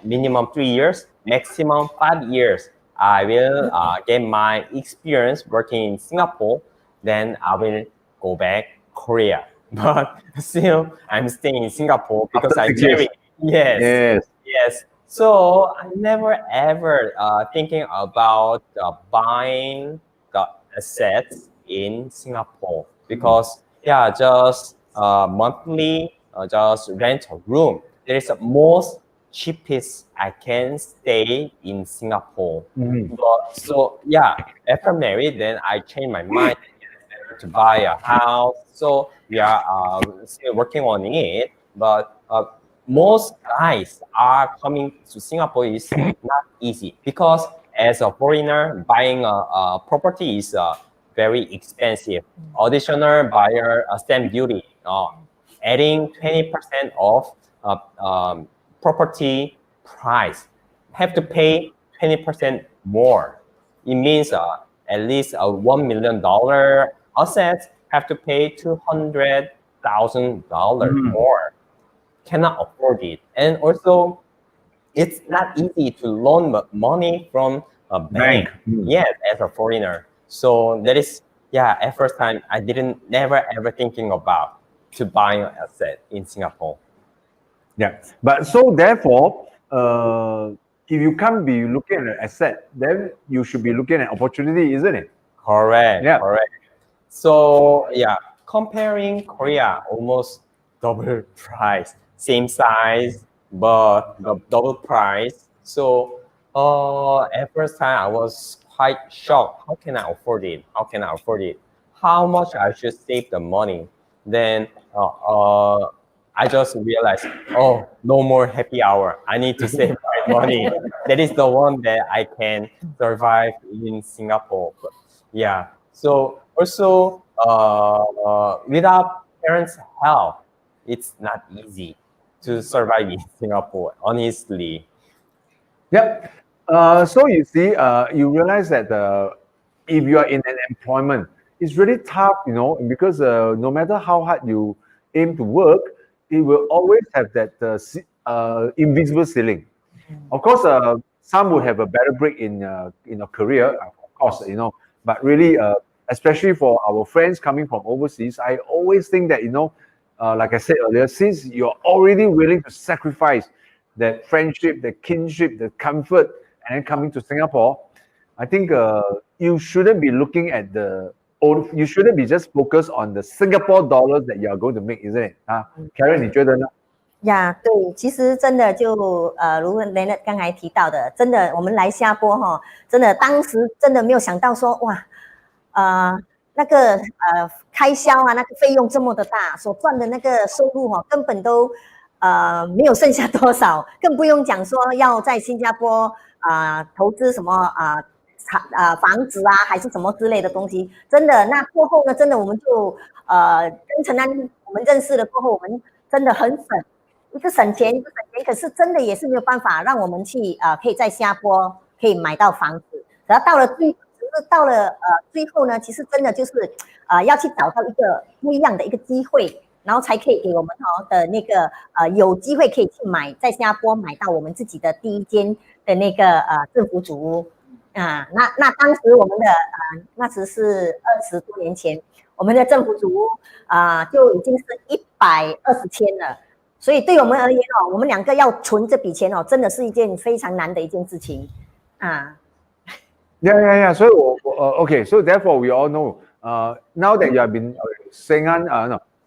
minimum 3 years, maximum 5 years. I will get my experience working in Singapore. Then I will go back Korea. But still, I'm staying in Singapore because I'm married. Yes. So I never ever thinking about buying the assets in Singapore because just monthly just rent a room. There is the most cheapest I can stay in Singapore. But so after married, then I changed my mind to buy a house. So we are still working on it, but most guys are coming to Singapore is not easy because as a foreigner, buying a property is very expensive. Additional buyer stamp duty, adding 20% of property price, have to pay 20% more. It means at least a $1 million assets have to pay $200,000 more. Cannot afford it. And also, it's not easy to loan money from a bank. Yes, as a foreigner. So that is, at first time, I never ever thinking about to buy an asset in Singapore. Yeah, but so therefore, if you can't be looking at an asset, then you should be looking at opportunity, isn't it? Correct. Yeah. Correct. So comparing Korea, almost double price, same size, but the double price. So at first time I was quite shocked. How can I afford it? How can I afford it? How much I should save the money? Then I just realized, oh, no more happy hour. I need to save my money. That is the one that I can survive in Singapore. But, so also without parents' help, it's not easy to survive in Singapore, honestly. Yep. So you see, you realize that if you are in an employment, it's really tough, because no matter how hard you aim to work, it will always have that invisible ceiling. Of course, some would have a better break in a career, of course, but really, especially for our friends coming from overseas, I always think that, like I said earlier, since you're already willing to sacrifice that friendship, the kinship, the comfort, and then coming to Singapore, I think you shouldn't be looking at you shouldn't be just focused on the Singapore dollars that you are going to make, isn't it? Karen, 你觉得呢？对，其实真的就如 Leonard 刚才提到的，真的我们来新加坡真的当时真的没有想到说哇，那个开销啊，那个费用这么的大，所赚的那个收入根本都没有剩下多少，更不用讲说要在新加坡投资什么房子啊，还是什么之类的东西。真的，那过后呢，真的我们就跟陈安我们认识了过后，我们真的很省，一个省钱，可是真的也是没有办法让我们去可以在新加坡可以买到房子。然后到了最后呢，其实真的就是要去找到一个不一样的一个机会。然后才可以给我们的那个有机会可以去在新加坡买到我们自己的第一间的那个政府主屋那当时我们的那时是20多年前，我们的政府主屋就已经是120千了，所以对我们而言我们两个要存这笔钱真的是一件非常难的一件事情Yeah. So okay. So therefore, we all know now that you have been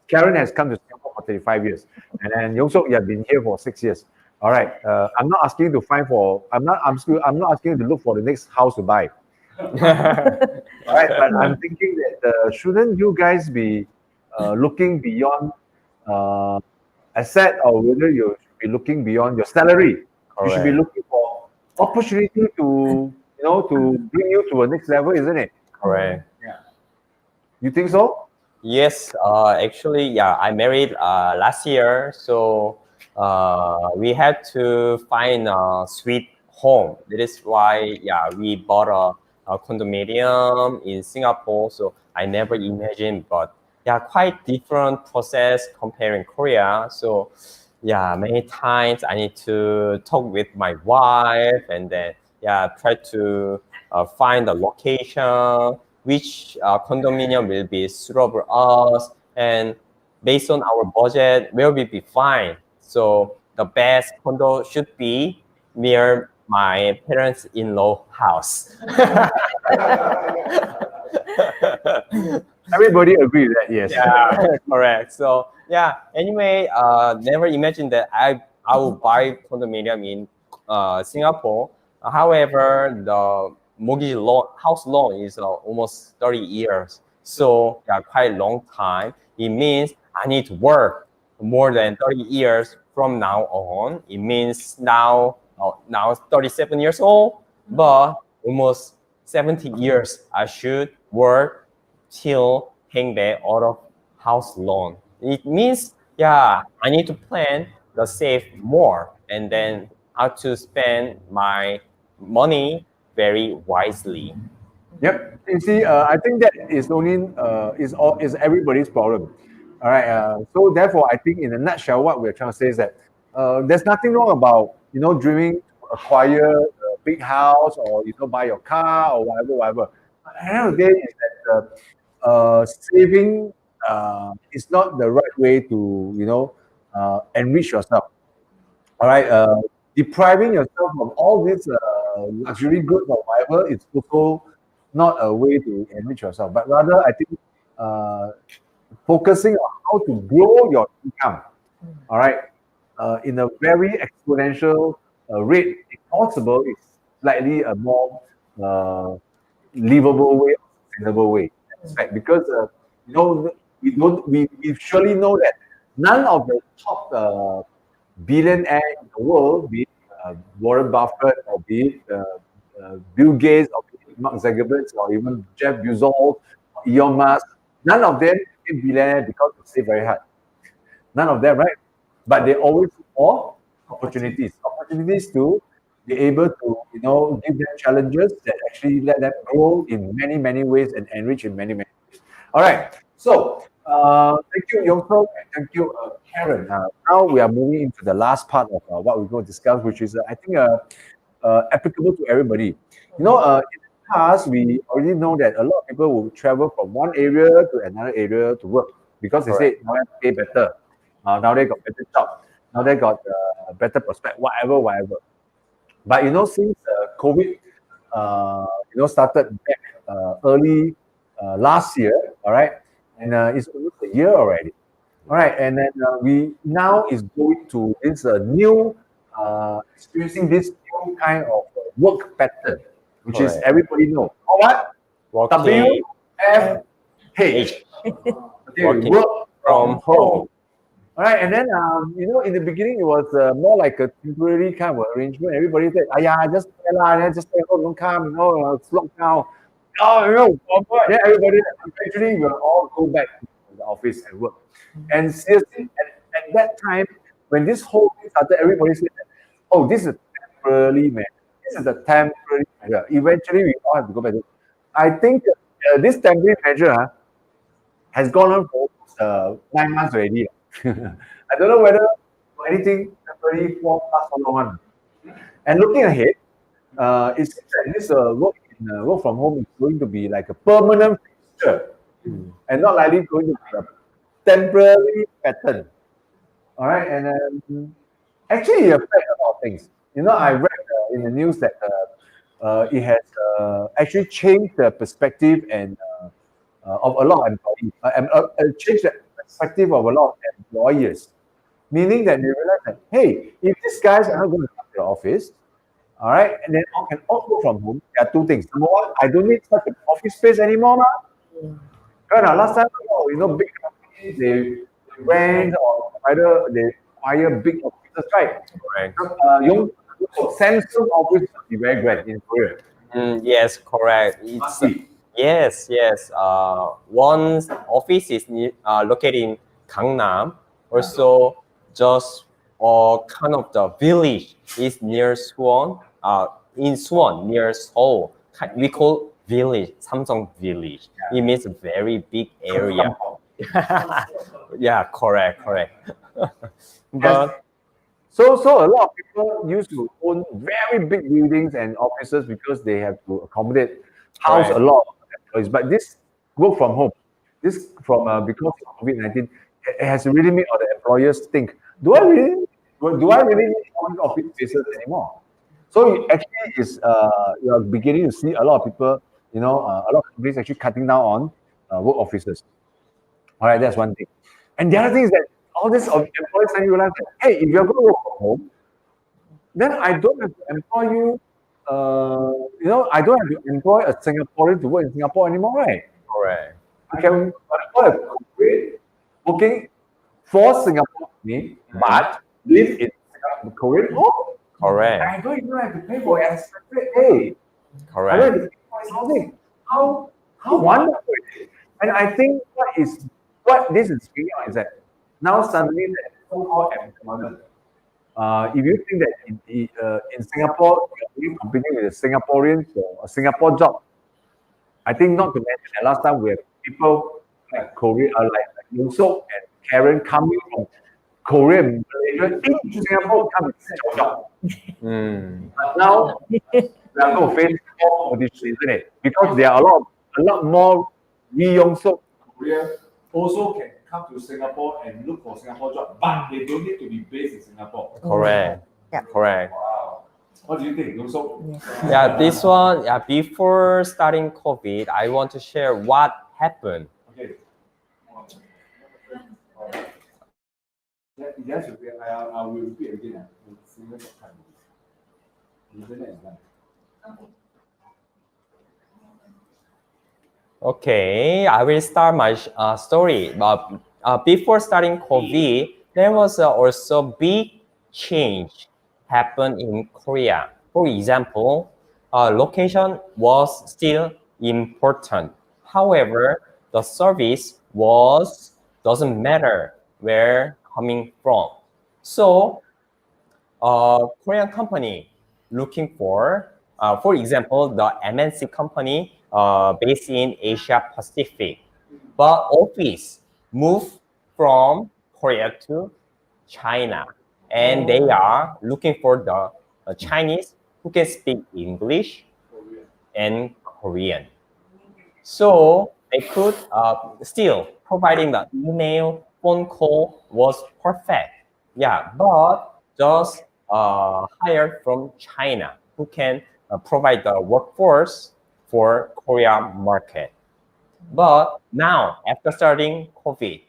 Karen has come to Singapore for 35 years, and then Young-Seog, you have been here for 6 years. All right. I'm not asking you to I'm not asking you to look for the next house to buy. All right, but I'm thinking that shouldn't you guys be looking beyond asset, or whether you should be looking beyond your salary? Correct. You should be looking for opportunity to to bring you to a next level, isn't it? Correct. Yeah. You think so? Yes, actually, I married last year, so we had to find a sweet home. That is why, we bought a condominium in Singapore. So I never imagined, but quite different process comparing Korea. So many times I need to talk with my wife and then try to find the location, which condominium will be suitable for us, and based on our budget, will be fine. So the best condo should be near my parents-in-law house. Everybody agree with that, yes. Correct. So anyway, never imagined that I will buy condominium in Singapore. However, the mortgage loan, house loan is almost 30 years. So quite a long time. It means I need to work more than 30 years from now on. It means now 37 years old, but almost 70 years I should work till paying back all of house loan. It means, yeah, I need to plan the save more and then how to spend my money very wisely. Yep. You see, I think that is only is everybody's problem. All right. So therefore, I think in a nutshell, what we're trying to say is that there's nothing wrong about dreaming to acquire a big house or buy your car or whatever. But at the end of the day, is that saving is not the right way to enrich yourself. All right, depriving yourself of all these luxury goods or whatever is also not a way to enrich yourself, but rather I think uh, focusing on how to grow your income, all right, in a very exponential rate, if possible, is slightly a more uh, livable way, sustainable way. That's right, because we surely know that none of the top billionaire in the world, be it Warren Buffett or be it Bill Gates or be it Mark Zuckerberg or even Jeff Bezos or Elon Musk, none of them became billionaire because they stay very hard. None of them, right? But they always look for opportunities to be able to, give them challenges that actually let them grow in many, many ways and enrich in many, many ways. All right. So, thank you, Young Seog, and thank you, Karen. Now we are moving into the last part of what we're going to discuss, which is, I think, applicable to everybody. In the past, we already know that a lot of people will travel from one area to another area to work because they say now they pay better. Now they got better job. Now they got better prospect, whatever. But since COVID, started back early last year, all right, and it's almost a year already, all right, and then we now is going to this new experiencing this new kind of work pattern, which is Correct. everybody know. Oh, what? Working, WFH. Okay, Working work from home. all right, and then in the beginning it was more like a temporary kind of arrangement. Everybody said, just stay lah, just stay home, don't come, it's lockdown. Oh, then everybody eventually will all go back to the office and work. And seriously, at that time, when this whole thing started, everybody said, oh, this is a temporary measure. This is a temporary measure. Eventually, we all have to go back to. I think this temporary measure has gone on for almost 9 months already. I don't know whether for anything temporary for last so long. And looking ahead, it seems that this work from home is going to be like a permanent fixture and not likely going to be a temporary pattern. All right, and actually, it affects a lot of things. I read in the news that it has actually changed the perspective and of a lot of employees, changed the perspective of a lot of employers, meaning that they realize that, hey, if these guys are not going to come to the office, all right, and then I can all work from home, there are two things. Number one, I don't need such an office space anymore. Last time, big companies, they rent or either they hire big offices, right? Correct. Samsung office must be very great in Korea. Yes, correct. Must be. Yes. One office is located in Gangnam. Also, just kind of the village is near Suwon. In Suwon, near Seoul, we call village Samsung Village. It means a very big area. Yeah, correct. But So a lot of people used to own very big buildings and offices because they have to accommodate house a lot of employees. But this work from home, this from because of COVID-19, it has really made all the employers think: do I really need all these office spaces anymore? So it actually is you're beginning to see a lot of people, a lot of companies actually cutting down on work offices. All right, that's one thing. And the other thing is that all this employees suddenly realize that, hey, if you're going to work from home, then I don't have to employ you. I don't have to employ a Singaporean to work in Singapore anymore, right? correct. I can employ a corporate working for Singapore, but live in Korean home. Correct. I don't even have to pay for expensive pay. I don't have Correct. to pay for his housing. How wonderful it is. And I think what this is bringing out is that now suddenly that so-called employment. If you think that in Singapore you're competing with the Singaporeans for a Singapore job, I think not to mention that last time we have people like Korea, like Young Seog and Karen coming from Korea and Malaysia into Singapore come to search a job. But now we are going to face more competition, isn't it? Because there are a lot more Rhee Young Seog Korea also can come to Singapore and look for Singapore job, but they don't need to be based in Singapore. Correct. Yeah. Correct. Wow. What do you think, Young Seog? Yeah, this one, yeah, before starting COVID, I want to share what happened. Okay. Yes, I will repeat again. Okay, I will start my story. But before starting COVID, there was also big change happened in Korea. For example, location was still important. However, the service doesn't matter where coming from. So, Korean company looking for example, the MNC company based in Asia Pacific, but office moved from Korea to China, and they are looking for the Chinese who can speak English and Korean. So they could still providing the email, phone call was perfect. Yeah, but just hired from China who can provide the workforce for Korea market. But now, after starting COVID,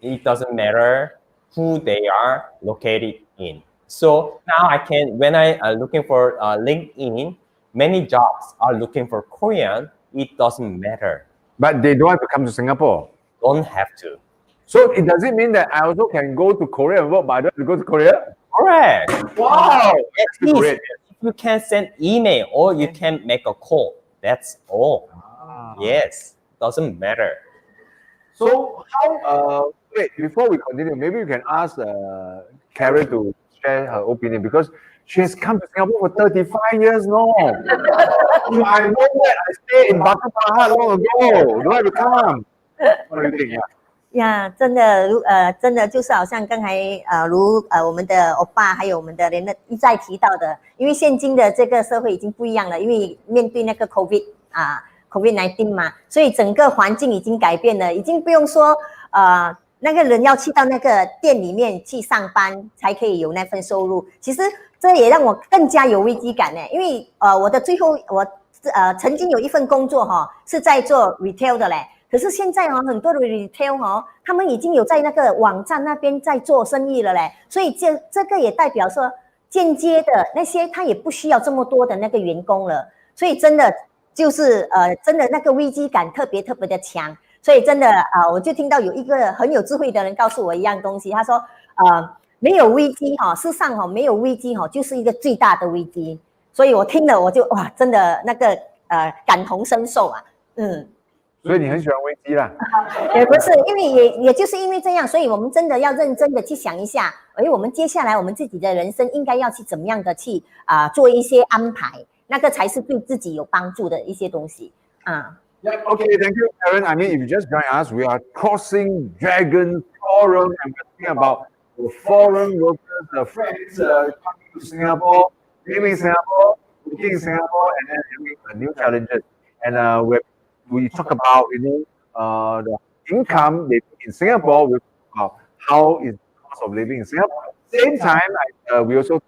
it doesn't matter who they are located in. So now I can, when I are looking for LinkedIn, many jobs are looking for Korean. It doesn't matter. but they don't have to come to Singapore. Don't have to. So it does it mean that I also can go to Korea and work, but I don't have to go to Korea? Correct. Wow, At that's least great. you can send email or you can make a call. That's all. Yes, doesn't matter. So how? Wait, before we continue, maybe you can ask Karen to share her opinion because she has come to Singapore for 35 years. No, I know that. I stayed in Batu Pahat long ago. Don't have to come. What do you think? Yeah. 呀，真的就是好像刚才我们的欧巴还有我们的连一再提到的，因为现今的这个社会已经不一样了，因为面对那个 COVID-19 嘛，所以整个环境已经改变了，已经不用说那个人要去到那个店里面去上班才可以有那份收入。其实这也让我更加有危机感呢，因为我曾经有一份工作是在做 retail 的嘞。可是现在很多的 retail 他们已经有在那个网站那边在做生意了嘞，所以这个也代表说间接的那些他也不需要这么多的那个员工了，所以真的就是真的那个危机感特别的强，所以真的我就听到有一个很有智慧的人告诉我一样东西，他说没有危机事实上没有危机就是一个最大的危机，所以我听了我就哇真的那个感同身受啊，所以你很喜欢危机啦？也不是，因为也就是因为这样，所以我们真的要认真的去想一下，我们接下来我们自己的人生应该要去怎么样的去做一些安排，那个才是对自己有帮助的一些东西啊。Yeah, okay, thank you, Karen. I mean, if you just join us, we are crossing Dragon Forum and we're talking about the foreign workers, the friends coming to Singapore, living in Singapore, working in Singapore, and then having new challenges. And we talk about the income living in Singapore. We talk about how is the cost of living in Singapore. At the same time, we also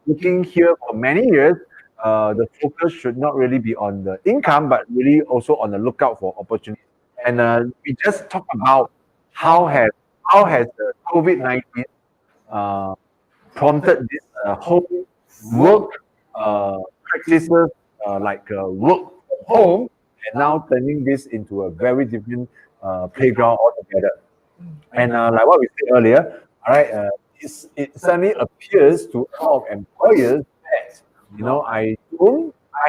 looking here for many years. The focus should not really be on the income, but really also on the lookout for opportunities. And we just talked about how has the COVID-19 prompted this whole work practices like work from home, and now turning this into a very different playground altogether. And like what we said earlier, all right, it suddenly appears to a lot of employers that I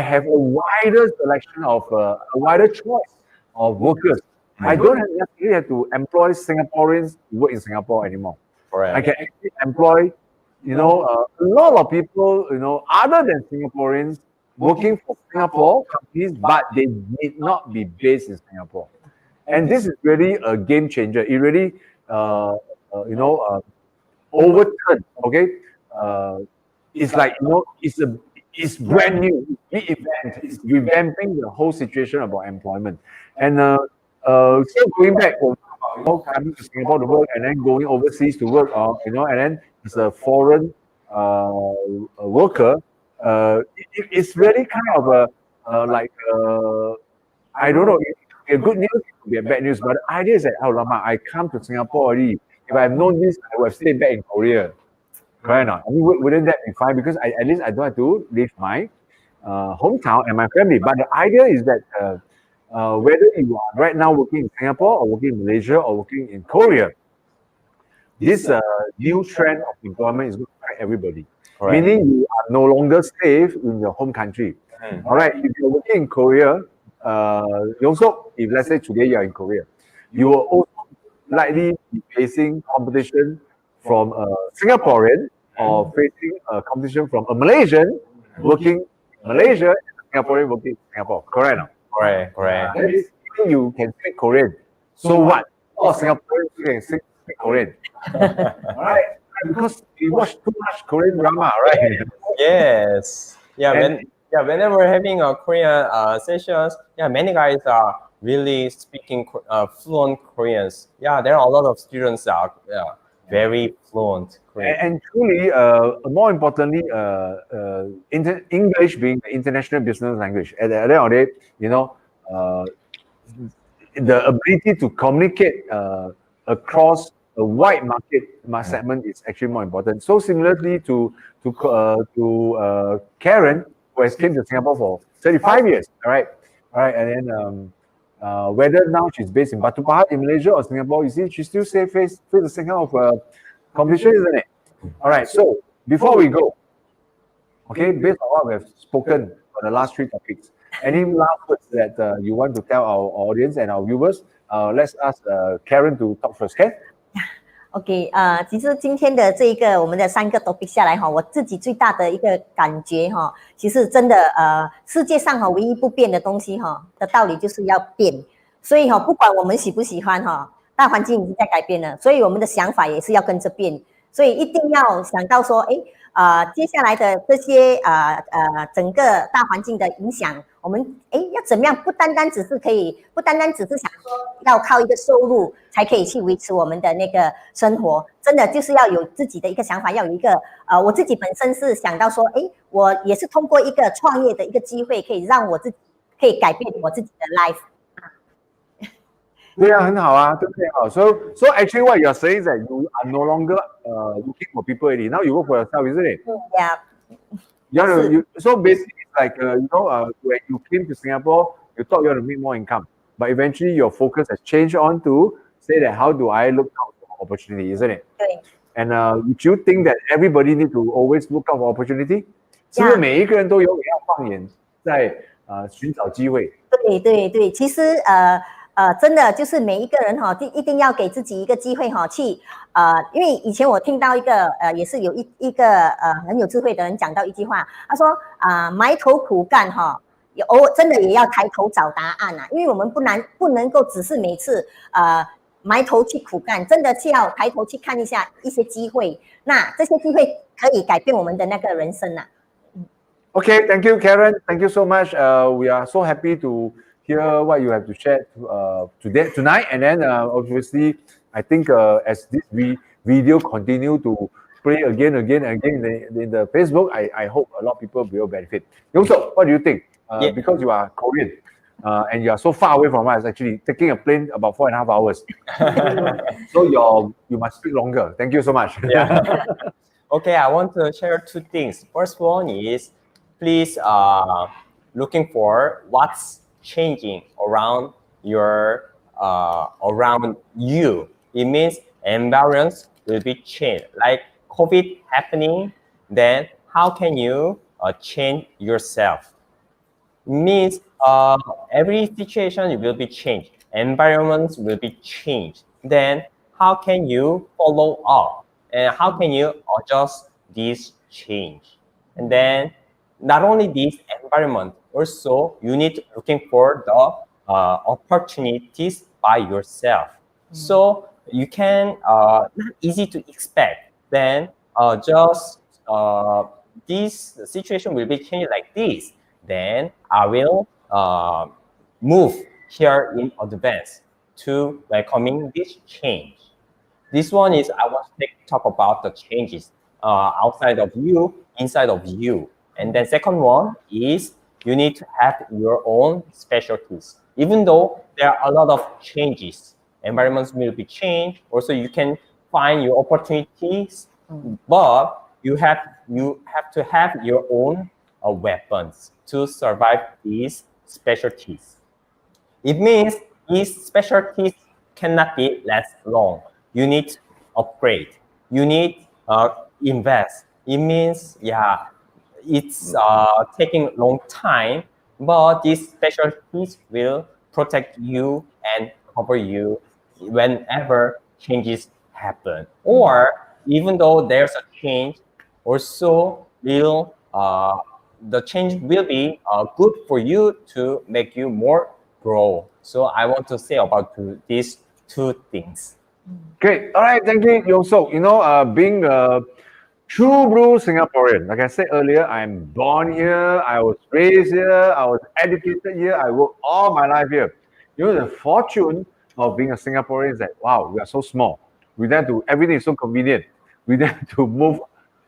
have a wider selection of a wider choice of workers. I don't necessarily have to employ Singaporeans to work in Singapore anymore. Correct. I can actually employ, a lot of people, other than Singaporeans working for Singapore companies, but they need not be based in Singapore. And this is really a game changer. It really, overturned. Okay, it's like it's brand new. It's revamping the whole situation about employment. And so going back, coming to Singapore to work and then going overseas to work, and then as a foreign worker, it's really kind of I don't know. A good news, it could be a bad news, but the idea is that, oh, Lama, I come to Singapore already. If I had known this, I would have stayed back in Korea. Correct or not? I mean, wouldn't that be fine? Because at least I don't have to leave my hometown and my family. But the idea is that whether you are right now working in Singapore or working in Malaysia or working in Korea, this new trend of employment is going to affect everybody. Correct. Meaning you are no longer safe in your home country. All right, if you're working in Korea, also, if let's say today you are in Korea, you will also likely be facing competition from a Singaporean or facing a competition from a Malaysian working in Malaysia and a Singaporean working in Singapore. Correct or not? Correct. That is, you can speak Korean. So what? All Singaporeans can speak Korean. Alright? Because we watch too much Korean drama, right? Yes. Whenever we're having a Korean sessions, many guys are really speaking fluent Koreans. There are a lot of students are very fluent Korean. And truly, more importantly, English being the international business language. At the end of the day, the ability to communicate across a wide market segment is actually more important. So similarly to Karen, who has came to Singapore for 35 years, all right, and then whether now she's based in Batu Pahat in Malaysia or Singapore, you see, she still face the same kind of competition, isn't it? All right, so before we go, okay, based on what we have spoken for the last 3 topics, any last words that you want to tell our audience and our viewers? Let's ask Karen to talk first, okay? OK， 其实今天的这一个我们的3个 topic 下来哈，我自己最大的一个感觉哈，其实真的世界上哈唯一不变的东西哈的道理就是要变，所以哈不管我们喜不喜欢哈，大环境已经在改变了，所以我们的想法也是要跟着变，所以一定要想到说，接下来的这些整个大环境的影响，我们要怎么样？不单单只是想说要靠一个收入才可以去维持我们的那个生活，真的就是要有自己的一个想法，要有一个我自己本身是想到说，我也是通过一个创业的一个机会，可以让我自己可以改变我自己的 life。对啊，很好啊，对不对？好 ，so actually what you're saying is that you are no longer looking for people already. Now you work for yourself, isn't it? Yeah. So basically, it's like when you came to Singapore, you thought you want to make more income, but eventually your focus has changed on to say that how do I look out for opportunity, isn't it? 对。And would you think that everybody need to always look out for opportunity? 是不是每一个人都有要放眼在寻找机会？对，其实真的就是每一个人哈，一定要给自己一个机会哈，去因为以前我听到一个也是有一个很有智慧的人讲到一句话，他说埋头苦干哈，真的也要抬头找答案啊，因为我们不能够只是每次埋头去苦干，真的是要抬头去看一下一些机会，那这些机会可以改变我们的那个人生啊。Okay, thank you, Karen. Thank you so much. We are so happy to hear what you have to share tonight, and then obviously, I think as this video continue to play again in the Facebook, I hope a lot of people will benefit. Yongso, what do you think? Because you are Korean and you are so far away from us, actually taking a plane about 4.5 hours. So you must speak longer. Thank you so much. Okay, I want to share 2 things. First one is please looking for what's changing around around you. It means environments will be changed. Like COVID happening, then how can you change yourself? It means every situation will be changed, environments will be changed. Then how can you follow up and how can you adjust this change? And then not only this environment, also you need looking for the opportunities by yourself. So you can not easy to expect. Then just this situation will be changed like this. Then I will move here in advance to welcoming this change. This one is I want to talk about the changes outside of you, inside of you. And then second one is you need to have your own specialties. Even though there are a lot of changes, environments will be changed. Also, you can find your opportunities, but you have to have your own weapons to survive these specialties. It means these specialties cannot be last long. You need to upgrade. You need invest. It means it's taking long time, but these specialties will protect you and cover you whenever changes happen. Or even though there's a change, also will the change will be good for you to make you more grow. So I want to say about these two things. Great. All right. Thank you, Young Seog. Being a true blue Singaporean, like I said earlier, I'm born here, I was raised here, I was educated here, I worked all my life here. The fortune of being a Singaporean is that, wow, we are so small. We don't have to, everything is so convenient. We don't have to move,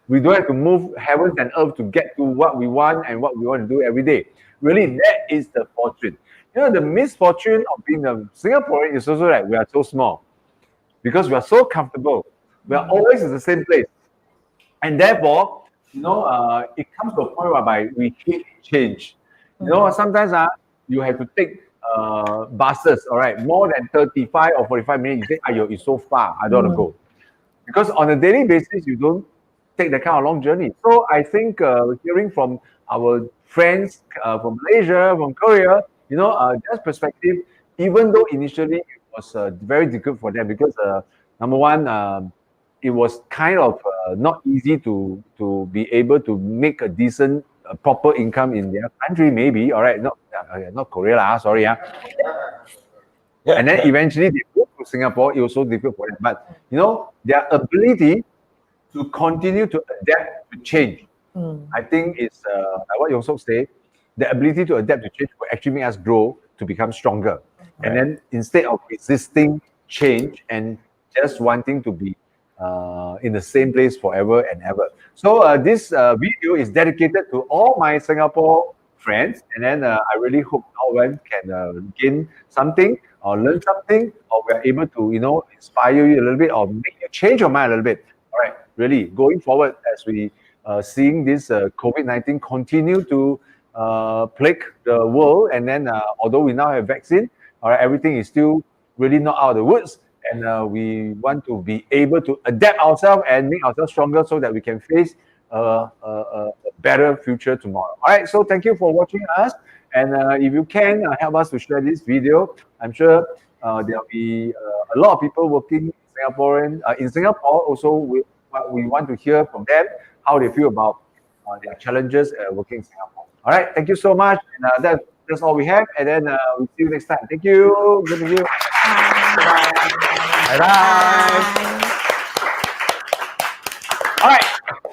we don't have to move heavens and earth to get to what we want and what we want to do every day. Really, that is the fortune. The misfortune of being a Singaporean is also that we are so small because we are so comfortable. We are always in the same place. And therefore, it comes to a point whereby we hate change. Sometimes you have to take buses, all right, more than 35 or 45 minutes. You say, "Ayo, it's so far, I don't want to go." Because on a daily basis, you don't take that kind of long journey. So I think hearing from our friends from Malaysia, from Korea, their perspective, even though initially it was very difficult for them because number one, it was kind of not easy to be able to make a decent, proper income in their country, maybe. All right, not Korea, sorry. And then eventually they moved to Singapore. It was so difficult for them. But their ability to continue to adapt to change, I think is like what Young Seog said. The ability to adapt to change will actually make us grow to become stronger. And then instead of resisting change and just wanting to be in the same place forever and ever. So this video is dedicated to all my Singapore friends, and then I really hope all of them can gain something or learn something, or we're able to inspire you a little bit or make you change your mind a little bit. All right, really going forward as we seeing this COVID-19 continue to plague the world, and then although we now have vaccine, all right, everything is still really not out of the woods. And we want to be able to adapt ourselves and make ourselves stronger so that we can face a better future tomorrow. All right, so thank you for watching us. And if you can help us to share this video, I'm sure there'll be a lot of people working in Singapore. Also, we want to hear from them how they feel about their challenges working in Singapore. All right, thank you so much. And that's all we have. And then we'll see you next time. Thank you. Good to see you. Bye. Bye. All right.